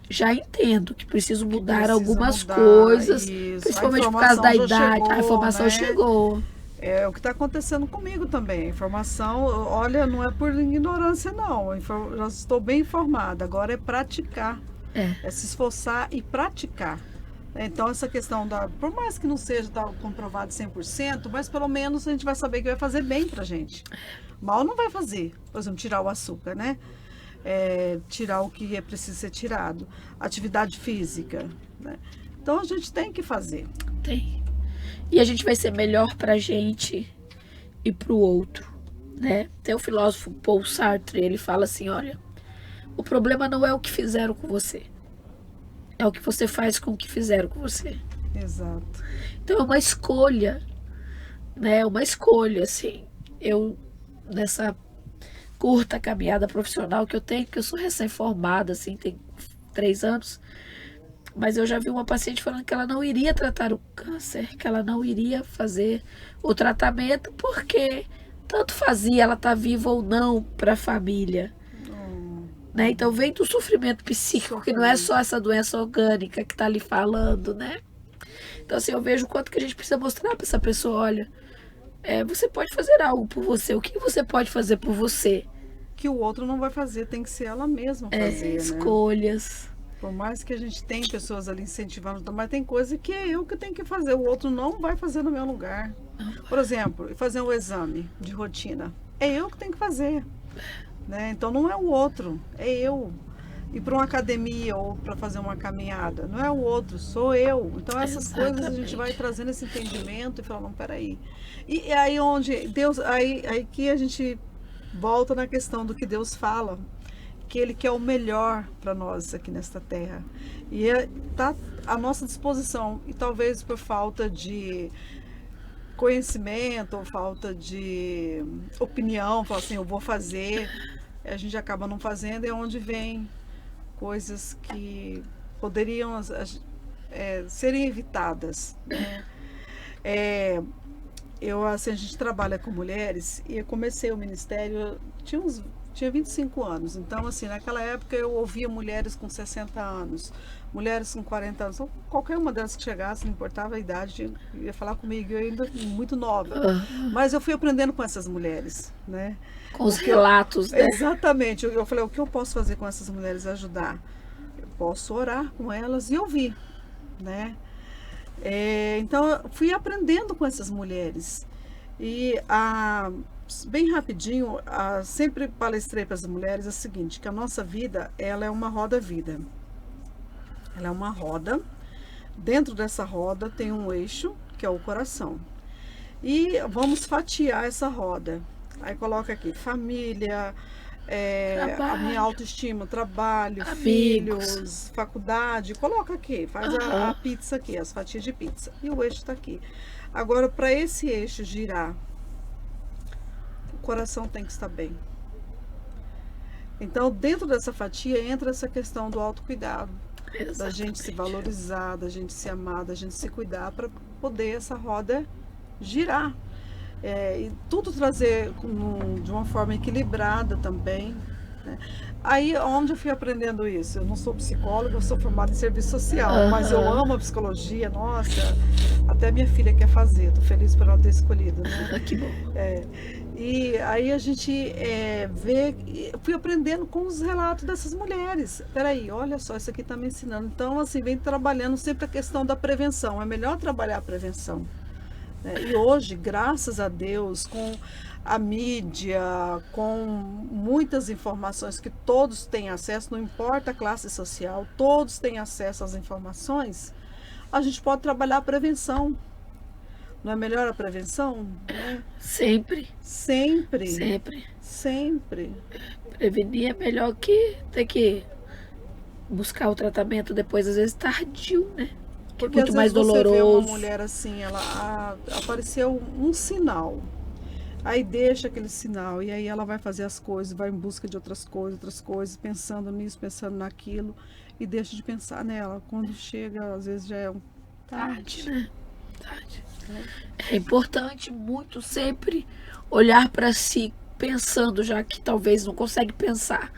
já entendo que preciso mudar algumas coisas, isso. Principalmente por causa da idade. Chegou, a informação, né, chegou. É o que está acontecendo comigo também. A informação, olha, não é por ignorância, não. Eu já estou bem informada. Agora é praticar. É se esforçar e praticar. Então, essa questão por mais que não seja comprovado 100%, mas pelo menos a gente vai saber que vai fazer bem pra gente. Mal não vai fazer. Por exemplo, tirar o açúcar, né? Tirar o que é preciso ser tirado. Atividade física, né? Então, a gente tem que fazer. Tem. E a gente vai ser melhor pra gente e pro outro, né? Tem o filósofo Paul Sartre, ele fala assim, olha, o problema não é o que fizeram com você, é o que você faz com o que fizeram com você. Exato. Então é uma escolha, né? Uma escolha, assim. Eu, curta caminhada profissional que eu tenho, porque eu sou recém-formada, assim, tem 3 anos. Mas eu já vi uma paciente falando que ela não iria tratar o câncer, que ela não iria fazer o tratamento, porque tanto fazia ela estar viva ou não para a família. Né? Então vem do sofrimento psíquico, que não é só essa doença orgânica que está ali falando, né? Então assim, eu vejo o quanto que a gente precisa mostrar para essa pessoa, olha, você pode fazer algo por você, o que você pode fazer por você? Que o outro não vai fazer, tem que ser ela mesma fazer, né? Escolhas. Por mais que a gente tenha pessoas ali incentivando, mas tem coisa que é eu que tenho que fazer, o outro não vai fazer no meu lugar. Por exemplo, fazer um exame de rotina, é eu que tenho que fazer, né? Então não é o outro, é eu. Ir para uma academia ou para fazer uma caminhada, não é o outro, sou eu. Então essas coisas a gente vai trazendo esse entendimento e falando, não, peraí. E aí onde Deus, aí que a gente volta na questão do que Deus fala, que Ele quer o melhor para nós aqui nesta terra. E está à nossa disposição. E talvez por falta de conhecimento ou falta de opinião, falar assim, eu vou fazer, a gente acaba não fazendo, é onde vem coisas que poderiam serem evitadas, né? Assim, a gente trabalha com mulheres e eu comecei o ministério, tinha 25 anos, então assim, naquela época eu ouvia mulheres com 60 anos, mulheres com 40 anos, ou qualquer uma delas que chegasse, não importava a idade, ia falar comigo, eu ainda muito nova, mas eu fui aprendendo com essas mulheres, né? Com os relatos, né? Exatamente, eu falei, o que eu posso fazer com essas mulheres? Ajudar. Eu posso orar com elas e ouvir, né? Então, eu fui aprendendo com essas mulheres. E, bem rapidinho, sempre palestrei para as mulheres o seguinte, que a nossa vida, ela é uma roda-vida. Ela é uma roda. Dentro dessa roda tem um eixo, que é o coração. E vamos fatiar essa roda. Aí coloca aqui, família, a minha autoestima, trabalho, amigos, filhos, faculdade, coloca aqui, faz a pizza aqui, as fatias de pizza. E o eixo está aqui. Agora, para esse eixo girar, o coração tem que estar bem. Então, dentro dessa fatia entra essa questão do autocuidado, da gente se valorizar, da gente se amar, da gente se cuidar, para poder essa roda girar. E tudo trazer de uma forma equilibrada também, né? Aí onde eu fui aprendendo isso? Eu não sou psicóloga, eu sou formada em serviço social, mas eu amo a psicologia, nossa, até minha filha quer fazer, tô feliz por ela ter escolhido, né? Que bom. E aí a gente fui aprendendo com os relatos dessas mulheres. Peraí, olha só, isso aqui tá me ensinando. Então, assim, vem trabalhando sempre a questão da prevenção, é melhor trabalhar a prevenção. E hoje, graças a Deus, com a mídia, com muitas informações que todos têm acesso, não importa a classe social, todos têm acesso às informações, a gente pode trabalhar a prevenção. Não é melhor a prevenção? Né? Sempre. Sempre. Sempre. Sempre. Prevenir é melhor que ter que buscar o tratamento depois, às vezes tardio, né? Porque muito às mais vezes doloroso. Você vê uma mulher assim, ela apareceu um sinal, aí deixa aquele sinal e aí ela vai fazer as coisas, vai em busca de outras coisas, pensando nisso, pensando naquilo e deixa de pensar nela. Quando chega, às vezes já é tarde, né? Tarde. É importante muito sempre olhar para si, pensando, já que talvez não consegue pensar.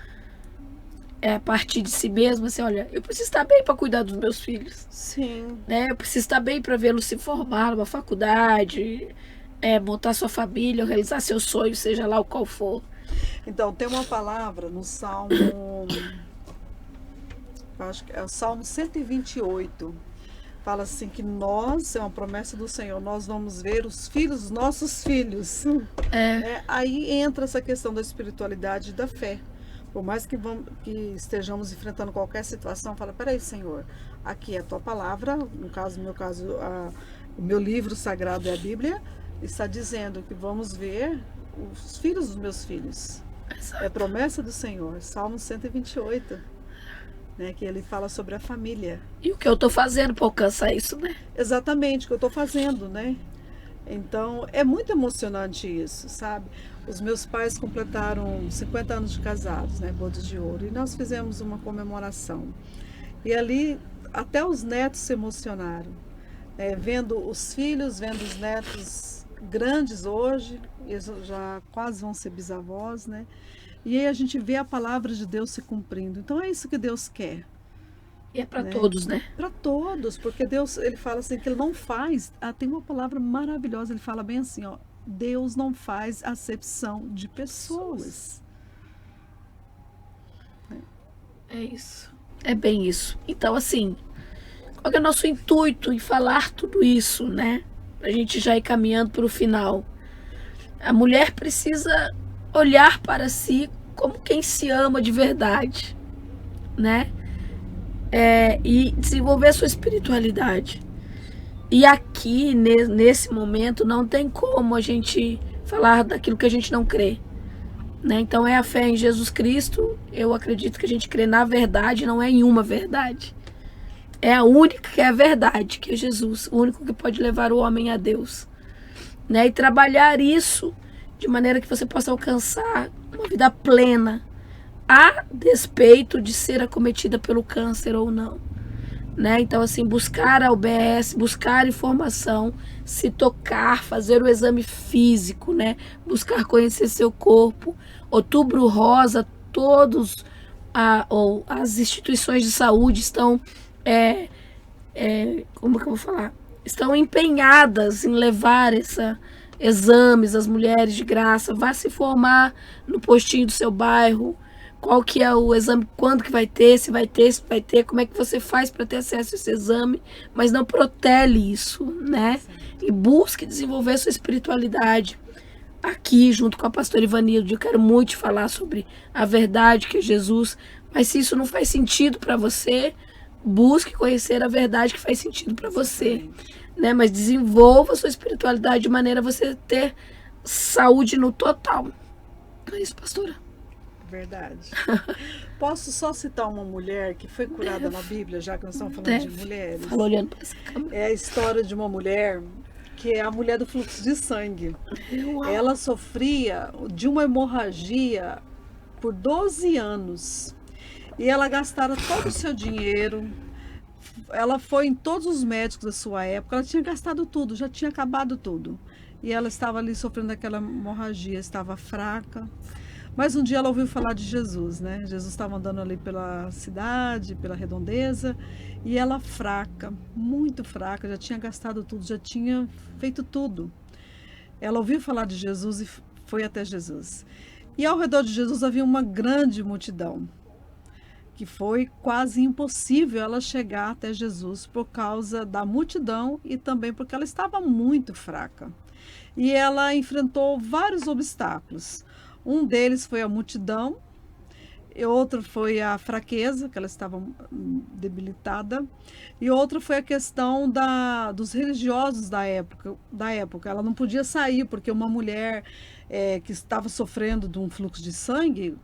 A partir de si mesmo, assim, olha, eu preciso estar bem para cuidar dos meus filhos. Sim. Né? Eu preciso estar bem para vê-los se formar numa faculdade, montar sua família, realizar seus sonhos, seja lá o qual for. Então, tem uma palavra no Salmo, acho que é o Salmo 128, fala assim que nós, é uma promessa do Senhor, nós vamos ver os filhos dos nossos filhos. Aí entra essa questão da espiritualidade e da fé. Por mais que estejamos enfrentando qualquer situação, fala, peraí, Senhor, aqui é a tua palavra, no meu caso, o meu livro sagrado é a Bíblia, está dizendo que vamos ver os filhos dos meus filhos. Exato. É promessa do Senhor, Salmo 128, né, que ele fala sobre a família. E o que eu estou fazendo para alcançar isso, né? Exatamente, o que eu estou fazendo, né? Então, é muito emocionante isso, sabe? Os meus pais completaram 50 anos de casados, né? Bodas de ouro. E nós fizemos uma comemoração. E ali, até os netos se emocionaram. Vendo os filhos, vendo os netos grandes hoje. Eles já quase vão ser bisavós, né? E aí a gente vê a palavra de Deus se cumprindo. Então, é isso que Deus quer. E é para todos, né? Para todos, porque Deus, ele fala assim, que ele não faz, tem uma palavra maravilhosa, ele fala bem assim, ó, Deus não faz acepção de pessoas. É isso, é bem isso. Então, assim, qual que é o nosso intuito em falar tudo isso, né? Pra gente já ir caminhando para o final. A mulher precisa olhar para si como quem se ama de verdade, né? E desenvolver a sua espiritualidade. E aqui, nesse momento, não tem como a gente falar daquilo que a gente não crê, né? Então é a fé em Jesus Cristo. Eu acredito que a gente crê na verdade, não é em uma verdade. É a única que é a verdade, que é Jesus, o único que pode levar o homem a Deus, né? E trabalhar isso de maneira que você possa alcançar uma vida plena, a despeito de ser acometida pelo câncer ou não, né? Então, assim, buscar a UBS, buscar informação, se tocar, fazer o exame físico, né? Buscar conhecer seu corpo. Outubro Rosa, todos as instituições de saúde estão, como que eu vou falar? Estão empenhadas em levar exames às mulheres de graça. Vá se formar no postinho do seu bairro. Qual que é o exame, quando que vai ter, se vai ter, como é que você faz para ter acesso a esse exame, mas não protele isso, né? E busque desenvolver sua espiritualidade. Aqui, junto com a pastora Ivanilde, eu quero muito te falar sobre a verdade que é Jesus, mas se isso não faz sentido para você, busque conhecer a verdade que faz sentido para você, né? Mas desenvolva sua espiritualidade de maneira a você ter saúde no total. É isso, pastora. Verdade. Posso só citar uma mulher que foi curada na Bíblia, já que nós estamos falando de mulheres? Fala olhando para essa câmera. É a história de uma mulher que é a mulher do fluxo de sangue. Ela sofria de uma hemorragia por 12 anos. E ela gastara todo o seu dinheiro. Ela foi em todos os médicos da sua época. Ela tinha gastado tudo, já tinha acabado tudo. E ela estava ali sofrendo daquela hemorragia, estava fraca. Mas um dia ela ouviu falar de Jesus, né? Jesus estava andando ali pela cidade, pela redondeza, e ela fraca, muito fraca, já tinha gastado tudo, já tinha feito tudo. Ela ouviu falar de Jesus e foi até Jesus. E ao redor de Jesus havia uma grande multidão, que foi quase impossível ela chegar até Jesus por causa da multidão e também porque ela estava muito fraca. E ela enfrentou vários obstáculos. Um deles foi a multidão, e outro foi a fraqueza, que ela estava debilitada, e outro foi a questão dos religiosos da época. Ela não podia sair, porque uma mulher que estava sofrendo de um fluxo de sangue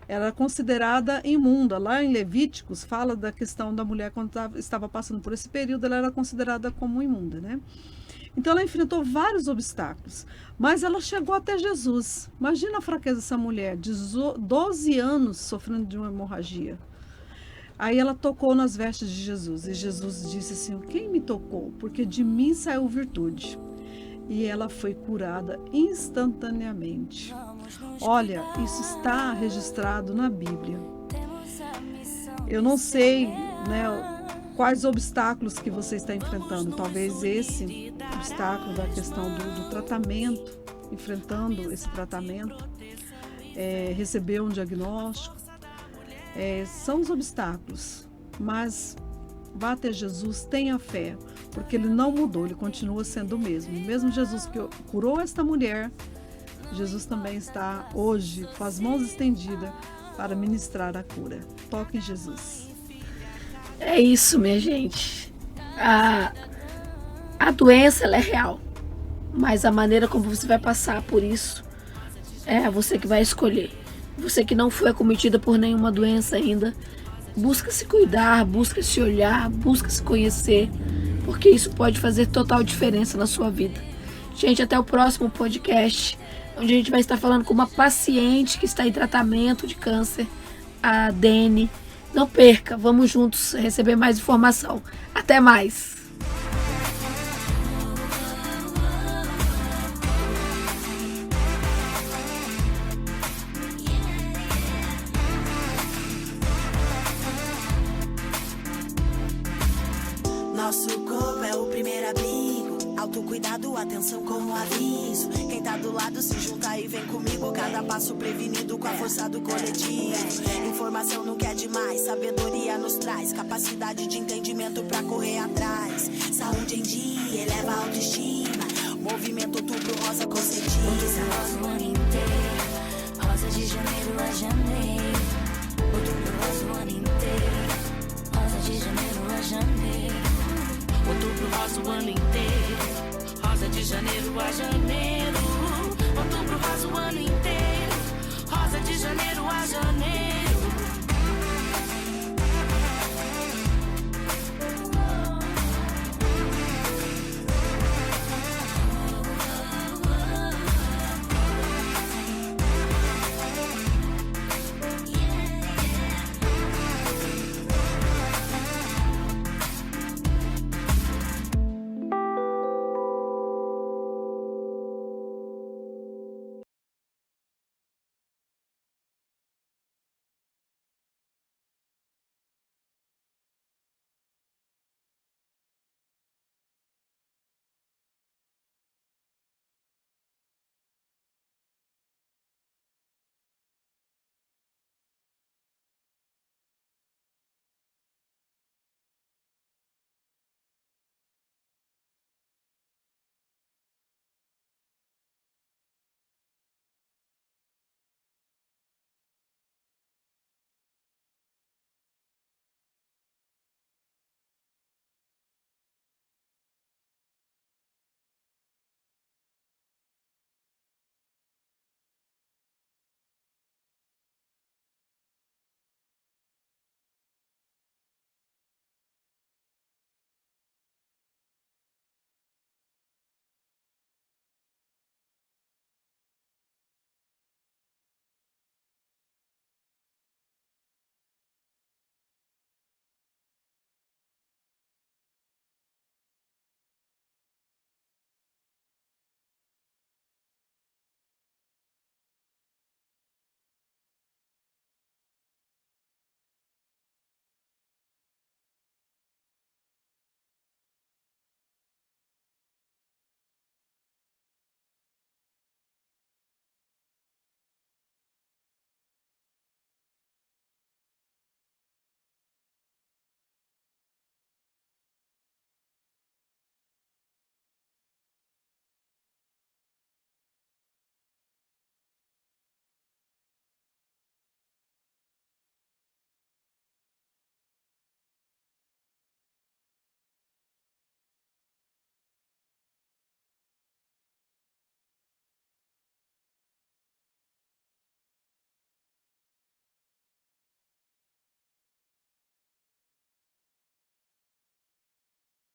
era considerada imunda. Lá em Levíticos fala da questão da mulher quando estava passando por esse período, ela era considerada como imunda, né? Então ela enfrentou vários obstáculos, mas ela chegou até Jesus. Imagina a fraqueza dessa mulher, de 12 anos sofrendo de uma hemorragia. Aí ela tocou nas vestes de Jesus e Jesus disse assim: quem me tocou? Porque de mim saiu virtude. E ela foi curada instantaneamente. Olha, isso está registrado na Bíblia. Eu não sei, né, quais obstáculos que você está enfrentando. Talvez esse obstáculo da questão do tratamento, enfrentando esse tratamento, receber um diagnóstico, são os obstáculos. Mas vá até Jesus, tenha fé, porque Ele não mudou, Ele continua sendo o mesmo. O mesmo Jesus que curou esta mulher, Jesus também está hoje com as mãos estendidas para ministrar a cura. Toque em Jesus. É isso, minha gente. A doença, ela é real, mas a maneira como você vai passar por isso é você que vai escolher. Você que não foi acometida por nenhuma doença ainda, busca se cuidar, busca se olhar, busca se conhecer, porque isso pode fazer total diferença na sua vida. Gente, até o próximo podcast, onde a gente vai estar falando com uma paciente que está em tratamento de câncer, a Dene. Não perca, vamos juntos receber mais informação. Até mais! Nosso corpo é o primeiro abrigo. Autocuidado, atenção com o aviso. Quem tá do lado se junta e vem comigo. Cada passo prevenido com a força do coletivo. Informação não quer demais, sabedoria nos traz. Capacidade de entendimento pra correr atrás. Saúde em dia, eleva a autoestima. Movimento Outubro Rosa conscientiza. Rosa o ano inteiro. Rosa de janeiro a janeiro. Outubro rosa o ano inteiro. Rosa de janeiro a janeiro. Outubro rosa o ano inteiro. Rosa de janeiro a janeiro. Outubro rosa o ano inteiro.